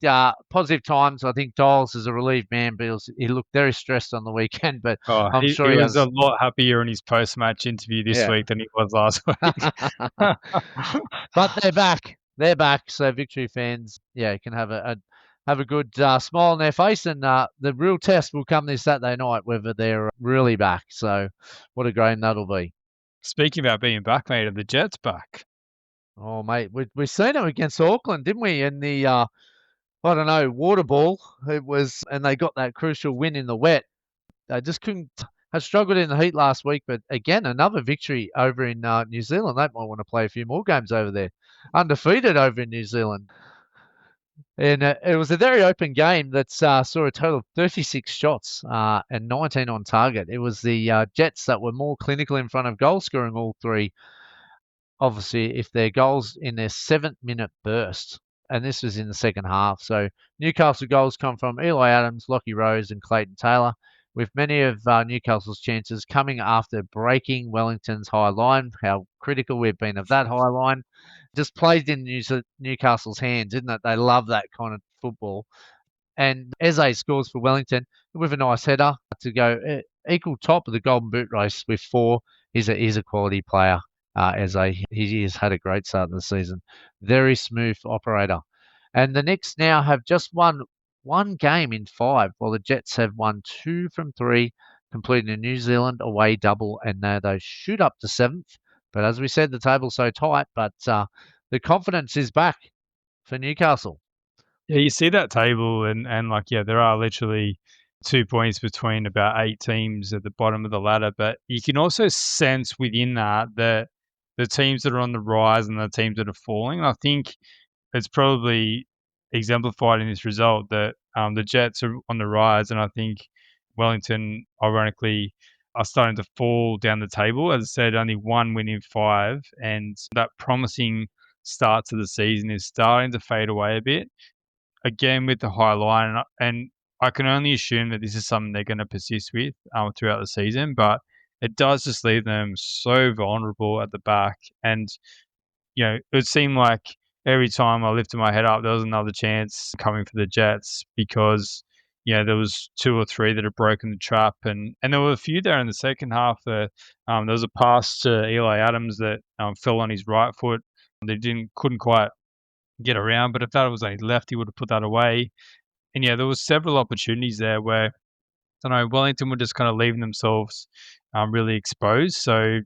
[SPEAKER 2] positive times. I think Giles is a relieved man, but he looked very stressed on the weekend. But
[SPEAKER 1] Oh,
[SPEAKER 2] I'm sure
[SPEAKER 1] he
[SPEAKER 2] he
[SPEAKER 1] was
[SPEAKER 2] has.
[SPEAKER 1] a lot happier in his post-match interview this
[SPEAKER 2] Yeah.
[SPEAKER 1] week than he was last week.
[SPEAKER 2] But they're back. They're back. So Victory fans, yeah, can have a good smile on their face, and the real test will come this Saturday night whether they're really back. So what a game that'll be.
[SPEAKER 1] Speaking about being back, mate, are the Jets back?
[SPEAKER 2] Oh, mate, we seen it against Auckland, didn't we? In the I don't know, water ball. It was, and they got that crucial win in the wet. They just couldn't. Had struggled in the heat last week, but again, another victory over in New Zealand. They might want to play a few more games over there. Undefeated over in New Zealand. And it was a very open game that saw a total of 36 shots and 19 on target. It was the Jets that were more clinical in front of goal scoring all three. Obviously, if their goals in their 7-minute burst, and this was in the second half. So Newcastle goals come from Eli Adams, Lockie Rose, and Clayton Taylor, with many of Newcastle's chances coming after breaking Wellington's high line. How critical we've been of that high line. Just played in Newcastle's hands, isn't it? They love that kind of football. And Eze scores for Wellington with a nice header to go equal top of the Golden Boot race with 4. He's a quality player. Eze, he has had a great start of the season. Very smooth operator. And the Knicks now have just won one game in 5, while the Jets have won 2 from 3, completing a New Zealand away double, and now they shoot up to 7th. But as we said, the table's so tight, but the confidence is back for Newcastle.
[SPEAKER 1] Yeah, you see that table, and like, yeah, there are literally 2 points between about 8 teams at the bottom of the ladder, but you can also sense within that the teams that are on the rise and the teams that are falling. I think it's probably exemplified in this result that the Jets are on the rise, and I think Wellington, ironically, are starting to fall down the table. As I said, only 1 win in 5, and that promising start to the season is starting to fade away a bit. Again, with the high line, and I can only assume that this is something they're going to persist with throughout the season, but it does just leave them so vulnerable at the back. And it seemed like every time I lifted my head up, there was another chance coming for the Jets because, there was 2 or 3 that had broken the trap. And there were a few there in the second half. There was a pass to Eli Adams that fell on his right foot. They couldn't quite get around, but if that was on his left, he would have put that away. And there was several opportunities there where, I don't know, Wellington were just kind of leaving themselves really exposed. So,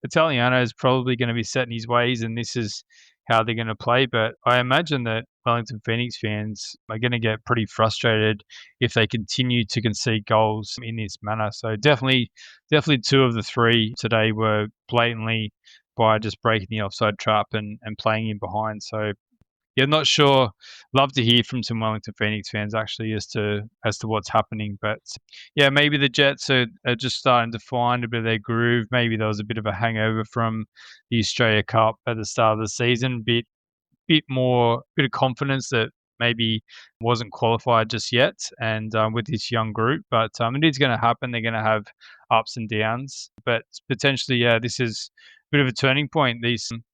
[SPEAKER 1] Italiano is probably going to be set in his ways, and this is how they're going to play. But I imagine that Wellington Phoenix fans are going to get pretty frustrated if they continue to concede goals in this manner. So definitely 2 of the 3 today were blatantly by just breaking the offside trap and playing in behind. So yeah, not sure. Love to hear from some Wellington Phoenix fans actually as to what's happening. But yeah, maybe the Jets are just starting to find a bit of their groove. Maybe there was a bit of a hangover from the Australia Cup at the start of the season. Bit of confidence that maybe wasn't qualified just yet, and with this young group. But it is going to happen. They're going to have ups and downs. But potentially, yeah, this is a bit of a turning point.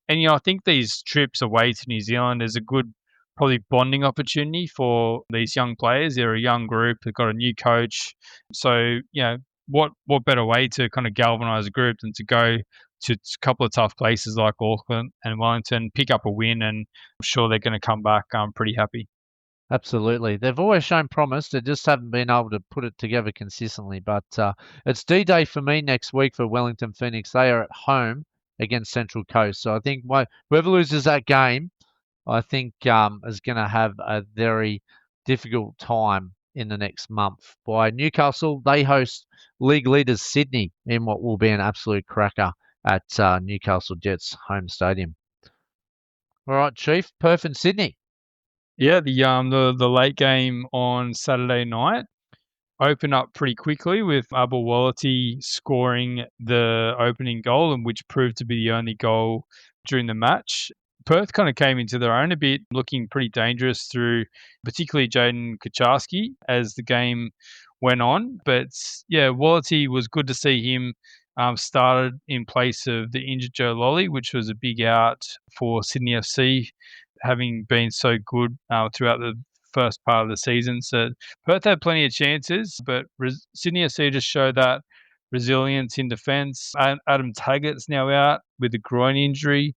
[SPEAKER 1] And I think these trips away to New Zealand is a good, probably bonding opportunity for these young players. They're a young group. They've got a new coach, so what better way to kind of galvanise a group than to go to a couple of tough places like Auckland and Wellington, pick up a win, and I'm sure they're going to come back pretty happy.
[SPEAKER 2] Absolutely. They've always shown promise. They just haven't been able to put it together consistently. But it's D-Day for me next week for Wellington Phoenix. They are at home against Central Coast. So I think whoever loses that game, I think is going to have a very difficult time in the next month. By Newcastle, they host league leaders Sydney in what will be an absolute cracker at Newcastle Jets home stadium. All right, Chief, Perth and Sydney.
[SPEAKER 1] Yeah, the late game on Saturday night. open up pretty quickly with Abawalati scoring the opening goal, and which proved to be the only goal during the match. Perth kind of came into their own a bit, looking pretty dangerous through particularly Jaden Kucharski as the game went on. But yeah, Wallati was good to see him started in place of the injured Joe Lolly, which was a big out for Sydney FC, having been so good throughout the first part of the season. So Perth had plenty of chances, but Sydney FC just showed that resilience in defence. Adam Taggart's now out with a groin injury.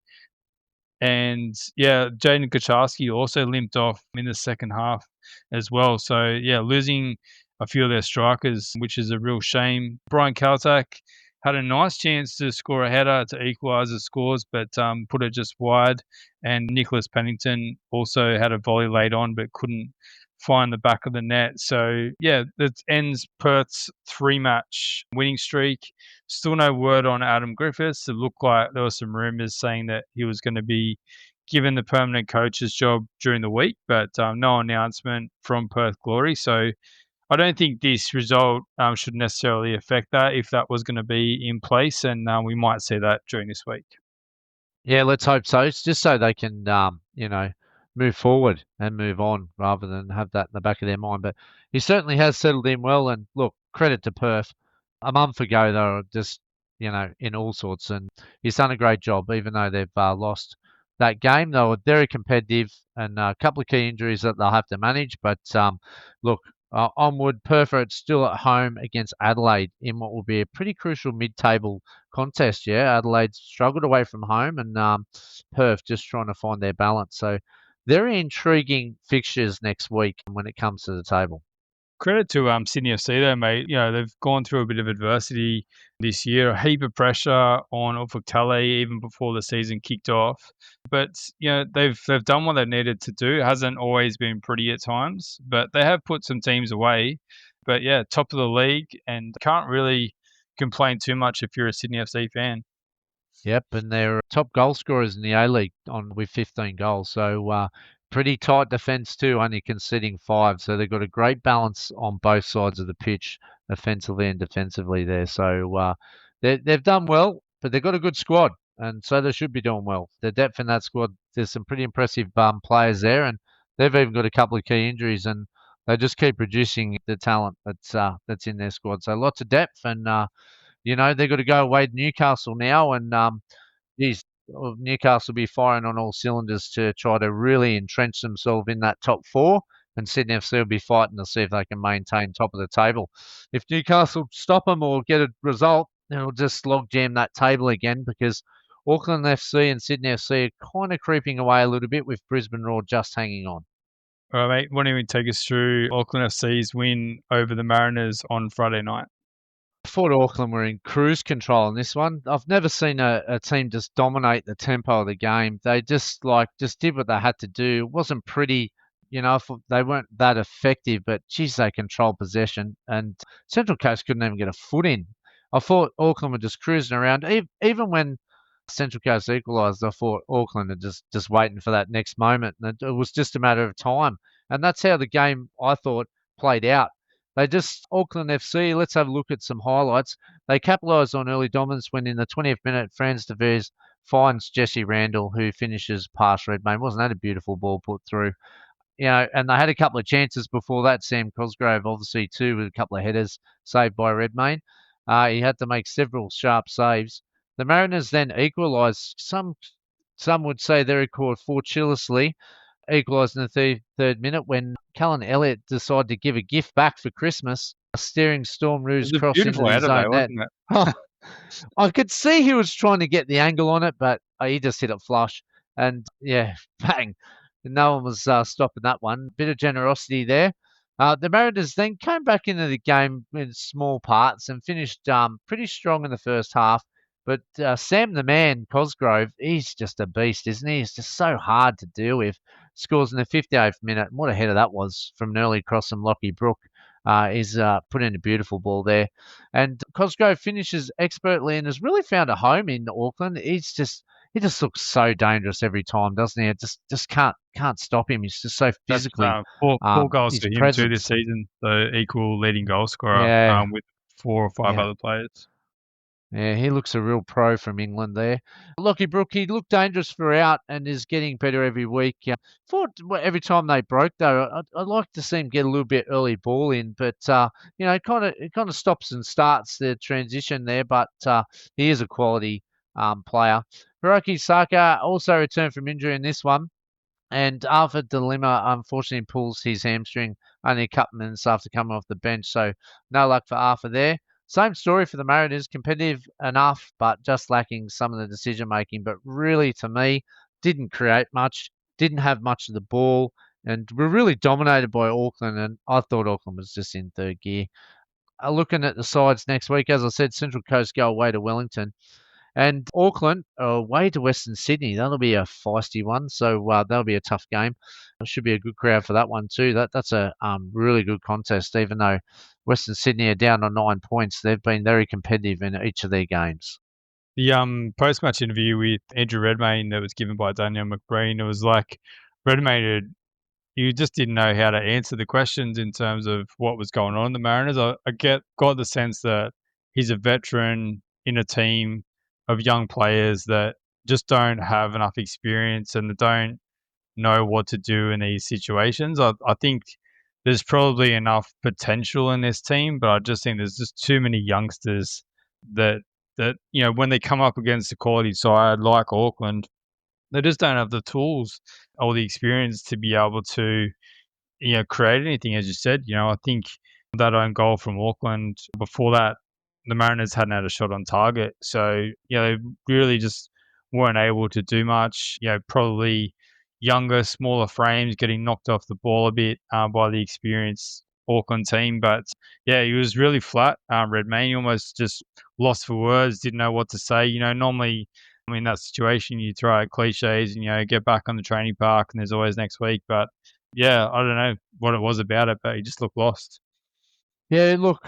[SPEAKER 1] And yeah, Jaden Kucharski also limped off in the second half as well. So yeah, losing a few of their strikers, which is a real shame. Brian Kaltak had a nice chance to score a header to equalise the scores, but put it just wide. And Nicholas Pennington also had a volley laid on, but couldn't find the back of the net. So yeah, that ends Perth's 3-match winning streak. Still no word on Adam Griffiths. It looked like there were some rumours saying that he was going to be given the permanent coach's job during the week, but no announcement from Perth Glory. So I don't think this result should necessarily affect that if that was going to be in place, and we might see that during this week.
[SPEAKER 2] Yeah, let's hope so. It's just so they can, move forward and move on rather than have that in the back of their mind. But he certainly has settled in well. And look, credit to Perth. A month ago, they were just, in all sorts. And he's done a great job, even though they've lost that game. They were very competitive and a couple of key injuries that they'll have to manage. But look, onward, Perth are still at home against Adelaide in what will be a pretty crucial mid-table contest. Yeah, Adelaide struggled away from home, and Perth just trying to find their balance. So very intriguing fixtures next week when it comes to the table.
[SPEAKER 1] Credit to Sydney FC though, mate. You know, they've gone through a bit of adversity this year, a heap of pressure on Ufuk Talay even before the season kicked off. But you know, they've done what they've needed to do. It hasn't always been pretty at times, but they have put some teams away. But yeah, top of the league, and can't really complain too much if you're a Sydney FC fan.
[SPEAKER 2] Yep, and they're top goal scorers in the A-League with 15 goals. So pretty tight defence too, only conceding 5. So they've got a great balance on both sides of the pitch, offensively and defensively there. So they've done well, but they've got a good squad, and so they should be doing well. The depth in that squad, there's some pretty impressive players there, and they've even got a couple of key injuries, and they just keep producing the talent that's in their squad. So lots of depth, and they've got to go away to Newcastle now, and geez, Newcastle will be firing on all cylinders to try to really entrench themselves in that top 4, and Sydney FC will be fighting to see if they can maintain top of the table. If Newcastle stop them or get a result, it'll just log jam that table again, because Auckland FC and Sydney FC are kind of creeping away a little bit, with Brisbane Roar just hanging on.
[SPEAKER 1] All right, mate. Why don't you take us through Auckland FC's win over the Mariners on Friday night?
[SPEAKER 2] I thought Auckland were in cruise control in this one. I've never seen a team just dominate the tempo of the game. They just did what they had to do. It wasn't pretty, I thought they weren't that effective, but geez, they controlled possession, and Central Coast couldn't even get a foot in. I thought Auckland were just cruising around. Even when Central Coast equalised, I thought Auckland are just waiting for that next moment, and it was just a matter of time. And that's how the game, I thought, played out. Auckland FC, let's have a look at some highlights. They capitalised on early dominance when in the 20th minute, Franz de Vries finds Jesse Randall, who finishes past Redmayne. Wasn't that a beautiful ball put through? And they had a couple of chances before that. Sam Cosgrove, obviously, too, with a couple of headers saved by Redmayne. He had to make several sharp saves. The Mariners then equalised. Some would say they recorded fortuitously, equalised in the third minute when Callan Elliott decided to give a gift back for Christmas, steering Storm Roos cross into his own net. I could see he was trying to get the angle on it, but he just hit it flush. And yeah, bang. No one was stopping that one. Bit of generosity there. The Mariners then came back into the game in small parts and finished pretty strong in the first half. But Sam the Man, Cosgrove, he's just a beast, isn't he? He's just so hard to deal with. Scores in the 58th minute. What a header that was from nearly across from Lockie Brook. He's put in a beautiful ball there. And Cosgrove finishes expertly and has really found a home in Auckland. He's he just looks so dangerous every time, doesn't he? It just can't stop him. He's just so
[SPEAKER 1] That's
[SPEAKER 2] physically.
[SPEAKER 1] four goals
[SPEAKER 2] His
[SPEAKER 1] for him too this
[SPEAKER 2] presence.
[SPEAKER 1] season, the equal leading goal scorer
[SPEAKER 2] Yeah,
[SPEAKER 1] with 4 or 5
[SPEAKER 2] yeah.
[SPEAKER 1] other players.
[SPEAKER 2] Yeah, he looks a real pro from England there. Lockie Brook, he looked dangerous throughout and is getting better every week. Yeah. Thought every time they broke though, I'd like to see him get a little bit early ball in, but it kind of stops and starts the transition there. But he is a quality player. Hiroki Saka also returned from injury in this one. And Arthur Dilemma unfortunately pulls his hamstring only a couple minutes after coming off the bench. So no luck for Arthur there. Same story for the Mariners. Competitive enough, but just lacking some of the decision making. But really, to me, didn't create much, didn't have much of the ball, and were really dominated by Auckland. And I thought Auckland was just in third gear. Looking at the sides next week, as I said, Central Coast go away to Wellington. And Auckland away to Western Sydney. That'll be a feisty one. So that'll be a tough game. It should be a good crowd for that one too. That's a really good contest. Even though Western Sydney are down on 9 points, they've been very competitive in each of their games.
[SPEAKER 1] The post-match interview with Andrew Redmayne that was given by Daniel McGree, it was like Redmayne, you just didn't know how to answer the questions in terms of what was going on in the Mariners. Got the sense that he's a veteran in a team of young players that just don't have enough experience and don't know what to do in these situations. I think there's probably enough potential in this team, but I just think there's just too many youngsters that when they come up against a quality side like Auckland, they just don't have the tools or the experience to be able to create anything. As you said, I think that own goal from Auckland before that, the Mariners hadn't had a shot on target. So, they really just weren't able to do much. Probably younger, smaller frames getting knocked off the ball a bit by the experienced Auckland team. But yeah, he was really flat. Redmayne almost just lost for words, didn't know what to say. Normally, in that situation, you throw out cliches and, get back on the training park and there's always next week. But yeah, I don't know what it was about it, but he just looked lost.
[SPEAKER 2] Yeah, look,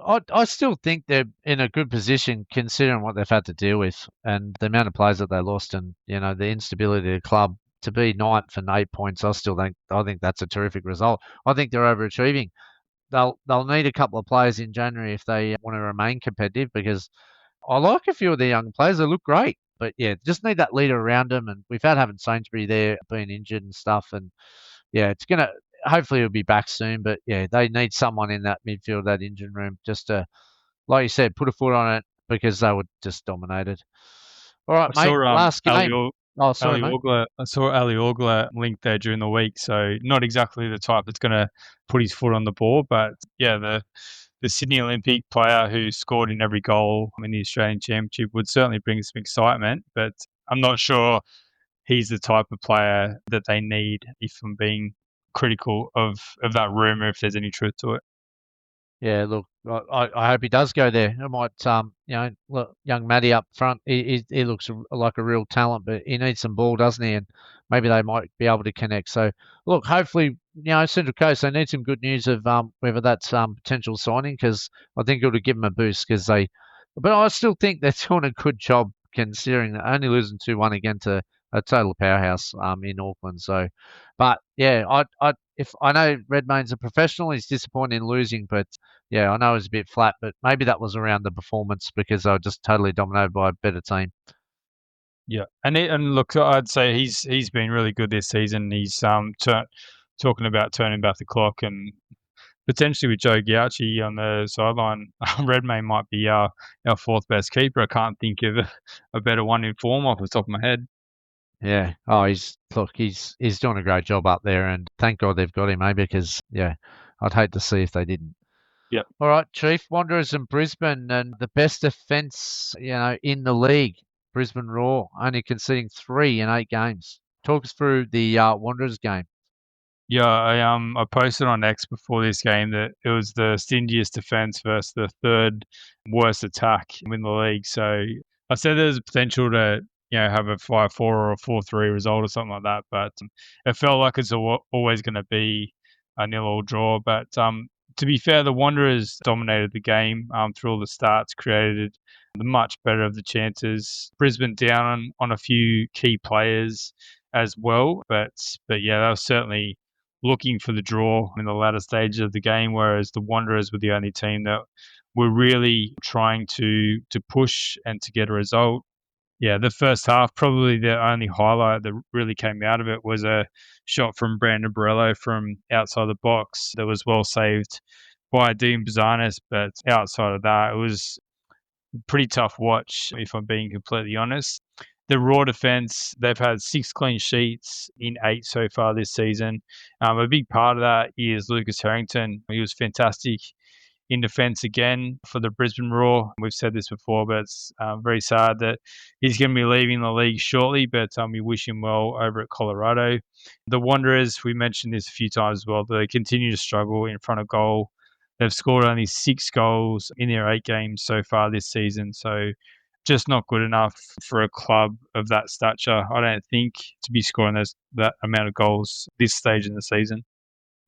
[SPEAKER 2] I still think they're in a good position considering what they've had to deal with and the amount of players that they lost and, the instability of the club. To be ninth and 8 points, I think that's a terrific result. I think they're overachieving. They'll need a couple of players in January if they want to remain competitive because I like a few of the young players. They look great. But yeah, just need that leader around them. And we've had having Sainsbury there being injured and stuff. And yeah, it's going to hopefully he'll be back soon. But yeah, they need someone in that midfield, that engine room, just to, like you said, put a foot on it because they were just dominated. All right,
[SPEAKER 1] I
[SPEAKER 2] mate.
[SPEAKER 1] saw
[SPEAKER 2] Last game. Oh, sorry,
[SPEAKER 1] Ali
[SPEAKER 2] mate.
[SPEAKER 1] Orgler. I saw Ali Orgler linked there during the week, so not exactly the type that's going to put his foot on the ball, but yeah, the Sydney Olympic player who scored in every goal in the Australian Championship would certainly bring some excitement, but I'm not sure he's the type of player that they need if I'm being critical of that rumour, if there's any truth to it.
[SPEAKER 2] Yeah, look, I hope he does go there. I might, look, young Matty up front, he looks like a real talent, but he needs some ball, doesn't he? And maybe they might be able to connect. So, look, hopefully, Central Coast, they need some good news of whether that's potential signing because I think it would give them a boost but I still think they're doing a good job considering they're only losing 2-1 again to a total powerhouse in Auckland. So, but yeah, if I know Redmayne's a professional, he's disappointed in losing, but yeah, I know it was a bit flat, but maybe that was around the performance because they were just totally dominated by a better team.
[SPEAKER 1] Yeah, and look, I'd say he's been really good this season. He's talking about turning back the clock and potentially with Joe Gauci on the sideline, Redmayne might be our fourth best keeper. I can't think of a better one in form off the top of my head.
[SPEAKER 2] Yeah. Oh, he's doing a great job up there, and thank God they've got him, eh? Because yeah, I'd hate to see if they didn't.
[SPEAKER 1] Yeah.
[SPEAKER 2] All right, Chief Wanderers in Brisbane, and the best defence, in the league. Brisbane Roar only conceding 3 in 8 games. Talk us through the Wanderers game.
[SPEAKER 1] Yeah, I posted on X before this game that it was the stingiest defense versus the third worst attack in the league. So I said there's potential to have a 5-4 or a 4-3 result or something like that, but it felt like it's always going to be a 0-0 draw. But to be fair, the Wanderers dominated the game through all the starts, created the much better of the chances. Brisbane down on a few key players as well, but yeah, they were certainly looking for the draw in the latter stages of the game, whereas the Wanderers were the only team that were really trying to push and to get a result. Yeah, the first half, probably the only highlight that really came out of it was a shot from Brandon Borello from outside the box that was well saved by Dean Bazanis, but outside of that, it was a pretty tough watch, if I'm being completely honest. The Raw defence, they've had 6 clean sheets in 8 so far this season. A big part of that is Lucas Harrington. He was fantastic in defence again for the Brisbane Roar. We've said this before, but it's very sad that he's going to be leaving the league shortly, but we wish him well over at Colorado. The Wanderers, we mentioned this a few times as well, they continue to struggle in front of goal. They've scored only 6 goals in their 8 games so far this season, so just not good enough for a club of that stature, I don't think, to be scoring that amount of goals this stage in the season.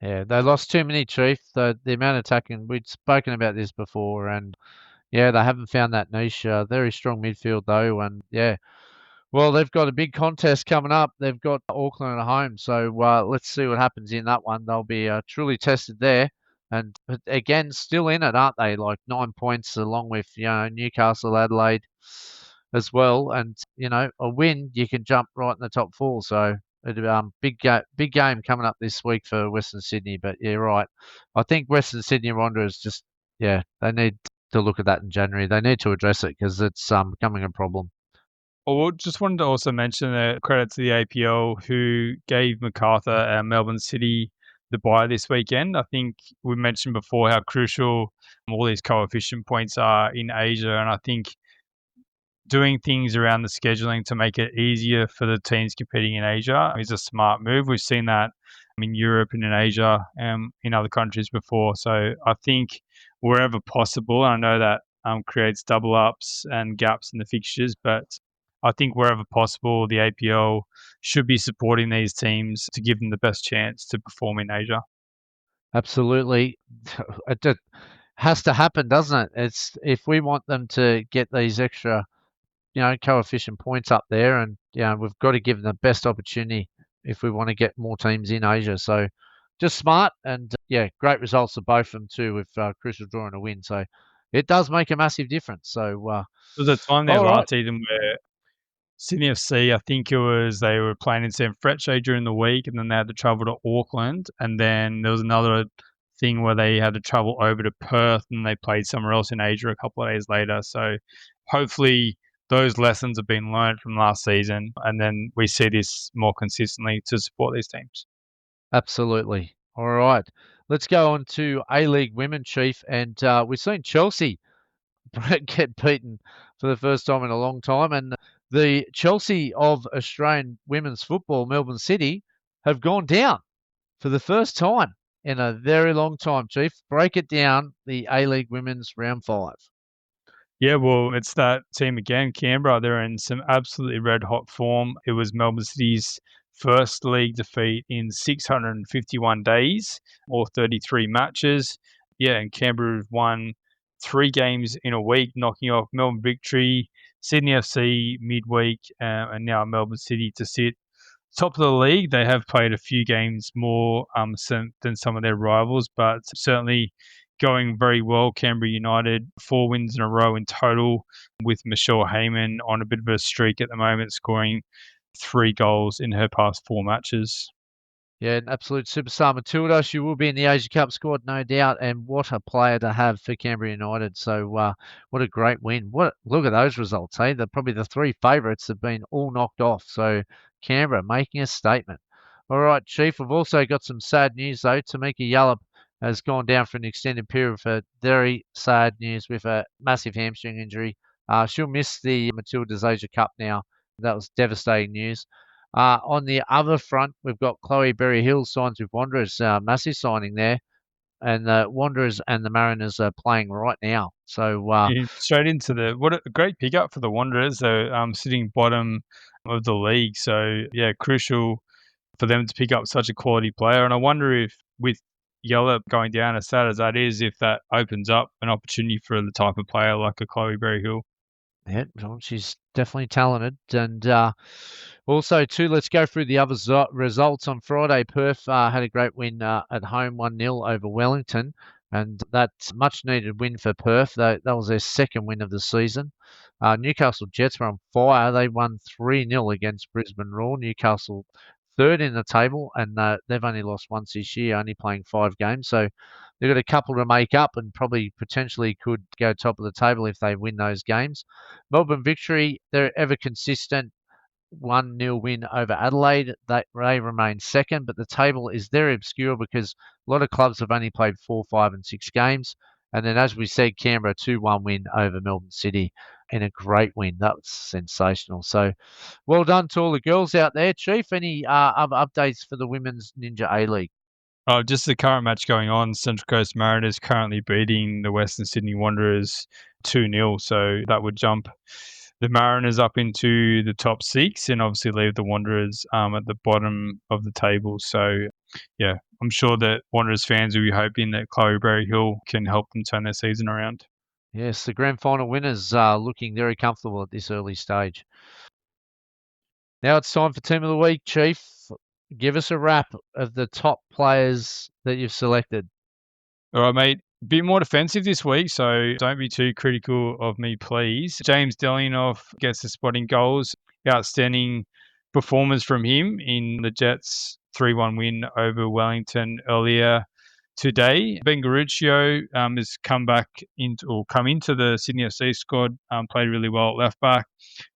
[SPEAKER 2] Yeah, they lost too many, Chief. The amount of attacking, we'd spoken about this before, and yeah, they haven't found that niche. Very strong midfield though, and yeah, well, they've got a big contest coming up. They've got Auckland at home, so let's see what happens in that one. They'll be truly tested there, and but again, still in it, aren't they? Like 9 points, along with Newcastle, Adelaide, as well, and a win, you can jump right in the top 4. So big game coming up this week for Western Sydney. But yeah, right. I think Western Sydney Wanderers just they need to look at that in January. They need to address it because it's becoming a problem.
[SPEAKER 1] Well, just wanted to also mention a credit to the APL who gave MacArthur and Melbourne City the bye this weekend. I think we mentioned before how crucial all these coefficient points are in Asia, and I think doing things around the scheduling to make it easier for the teams competing in Asia is a smart move. We've seen that in Europe and in Asia and in other countries before. So I think wherever possible, I know that creates double ups and gaps in the fixtures, but I think wherever possible, the APL should be supporting these teams to give them the best chance to perform in Asia.
[SPEAKER 2] Absolutely. It just has to happen, doesn't it? It's if we want them to get these extra coefficient points up there, and we've got to give them the best opportunity if we want to get more teams in Asia. So just smart, and great results for both of them too, with Crucial drawing a win. So it does make a massive difference. So
[SPEAKER 1] there was a time there last season where Sydney FC, I think they were playing in San Frecce during the week, and then they had to travel to Auckland, and then there was another thing where they had to travel over to Perth, and they played somewhere else in Asia a couple of days later. So hopefully those lessons have been learned from last season, and then we see this more consistently to support these teams.
[SPEAKER 2] Absolutely. All right. Let's go on to A-League Women, Chief. And we've seen Chelsea get beaten for the first time in a long time. And the Chelsea of Australian women's football, Melbourne City, have gone down for the first time in a very long time, Chief. Break it down, the A-League Women's Round 5.
[SPEAKER 1] Yeah, well, it's that team again, Canberra. They're in some absolutely red-hot form. It was Melbourne City's first league defeat in 651 days, or 33 matches. Yeah, and Canberra have won 3 games in a week, knocking off Melbourne Victory, Sydney FC, Midweek, and now Melbourne City to sit top of the league. They have played a few games more than some of their rivals, but certainly going very well. Canberra United, 4 wins in a row in total, with Michelle Heyman on a bit of a streak at the moment, scoring 3 goals in her past 4 matches.
[SPEAKER 2] Yeah, an absolute superstar, Matilda. She will be in the Asia Cup squad, no doubt. And what a player to have for Canberra United. So what a great win. Look at those results, hey? Probably the 3 favourites have been all knocked off. So Canberra making a statement. All right, Chief, we've also got some sad news, though. Tamika Yallop has gone down for an extended period for very sad news with a massive hamstring injury. She'll miss the Matildas Asia Cup now. That was devastating news. On the other front, we've got Chloe Berry-Hill signs with Wanderers, massive signing there. And the Wanderers and the Mariners are playing right now. So
[SPEAKER 1] straight into what a great pickup for the Wanderers. They're sitting bottom of the league. So, yeah, crucial for them to pick up such a quality player. And I wonder if with Yellop going down, as sad as that is, if that opens up an opportunity for the type of player like a Chloe Berry-Hill.
[SPEAKER 2] Yeah, well, she's definitely talented. And also, too, let's go through the other results on Friday. Perth had a great win at home, 1-0 over Wellington. And that's much needed win for Perth. That was their second win of the season. Newcastle Jets were on fire. They won 3-0 against Brisbane Roar. Newcastle third in the table, and they've only lost once this year, only playing 5 games. So they've got a couple to make up and probably potentially could go top of the table if they win those games. Melbourne Victory, they're ever consistent. 1-0 win over Adelaide. They remain second, but the table is very obscure because a lot of clubs have only played 4, 5, and 6 games. And then, as we said, Canberra 2-1 win over Melbourne City in a great win. That was sensational. So, well done to all the girls out there. Chief, any other updates for the Women's Ninja A-League?
[SPEAKER 1] Oh, just the current match going on. Central Coast Mariners currently beating the Western Sydney Wanderers 2-0. So that would jump the Mariners up into the top 6 and obviously leave the Wanderers at the bottom of the table. So, yeah, I'm sure that Wanderers fans will be hoping that Chloe Berry-Hill can help them turn their season around.
[SPEAKER 2] Yes, the grand final winners are looking very comfortable at this early stage. Now it's time for Team of the Week, Chief. Give us a wrap of the top players that you've selected.
[SPEAKER 1] All right, mate. A bit more defensive this week, so don't be too critical of me, please. James Delinoff gets the spotting goals. Outstanding performance from him in the Jets' 3-1 win over Wellington earlier today. Ben Garuccio has come into the Sydney FC squad, played really well at left back.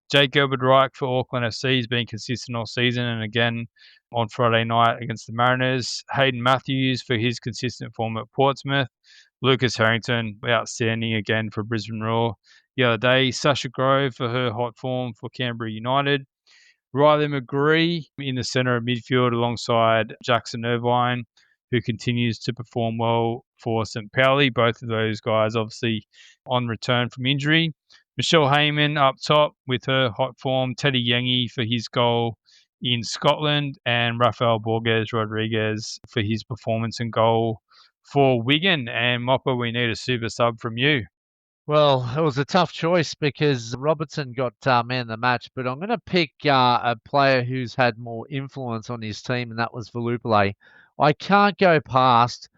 [SPEAKER 1] Jake Gilbert-Reich for Auckland FC has been consistent all season, and again on Friday night against the Mariners. Hayden Matthews for his consistent form at Portsmouth. Lucas Harrington, outstanding again for Brisbane Roar the other day. Sasha Grove for her hot form for Canberra United. Riley McGree in the centre of midfield alongside Jackson Irvine, who continues to perform well for St. Pauli. Both of those guys obviously on return from injury. Michelle Heyman up top with her hot form. Teddy Yengi for his goal in Scotland. And Rafael Borges Rodriguez for his performance and goal for Wigan. And Moppa, we need a super sub from you.
[SPEAKER 2] Well, it was a tough choice because Robertson got man of the match, but I'm going to pick a player who's had more influence on his team, and that was Valupale. I can't go past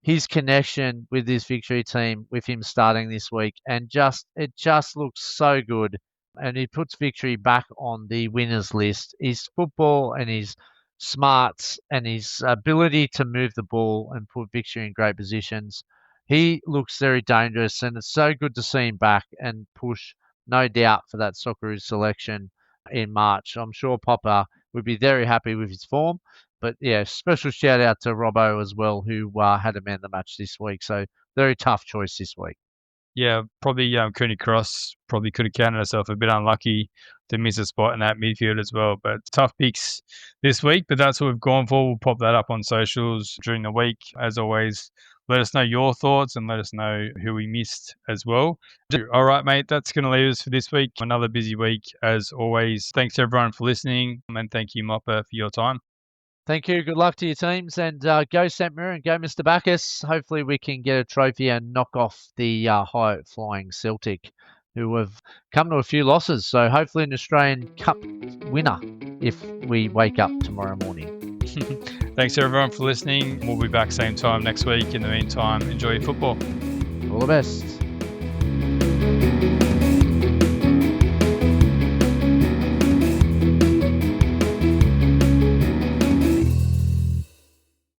[SPEAKER 2] his connection with this Victory team, with him starting this week, and it just looks so good. And he puts Victory back on the winners list. His football and his smarts and his ability to move the ball and put Victory in great positions. He looks very dangerous, and it's so good to see him back and push, no doubt, for that Socceroos selection in March. I'm sure Popper would be very happy with his form. But yeah, special shout out to Robbo as well, who had a man of the match this week. So very tough choice this week.
[SPEAKER 1] Yeah, probably Cooney Cross probably could have counted herself a bit unlucky to miss a spot in that midfield as well. But tough picks this week, but that's what we've gone for. We'll pop that up on socials during the week. As always, let us know your thoughts and let us know who we missed as well. All right, mate, that's going to leave us for this week. Another busy week as always. Thanks everyone for listening, and thank you, Moppa, for your time.
[SPEAKER 2] Thank you. Good luck to your teams, and go St. Mirren, go Mr. Bacchus. Hopefully we can get a trophy and knock off the high-flying Celtic, who have come to a few losses. So hopefully an Australian Cup winner if we wake up tomorrow morning.
[SPEAKER 1] Thanks everyone for listening. We'll be back same time next week. In the meantime, enjoy your football.
[SPEAKER 2] All the best.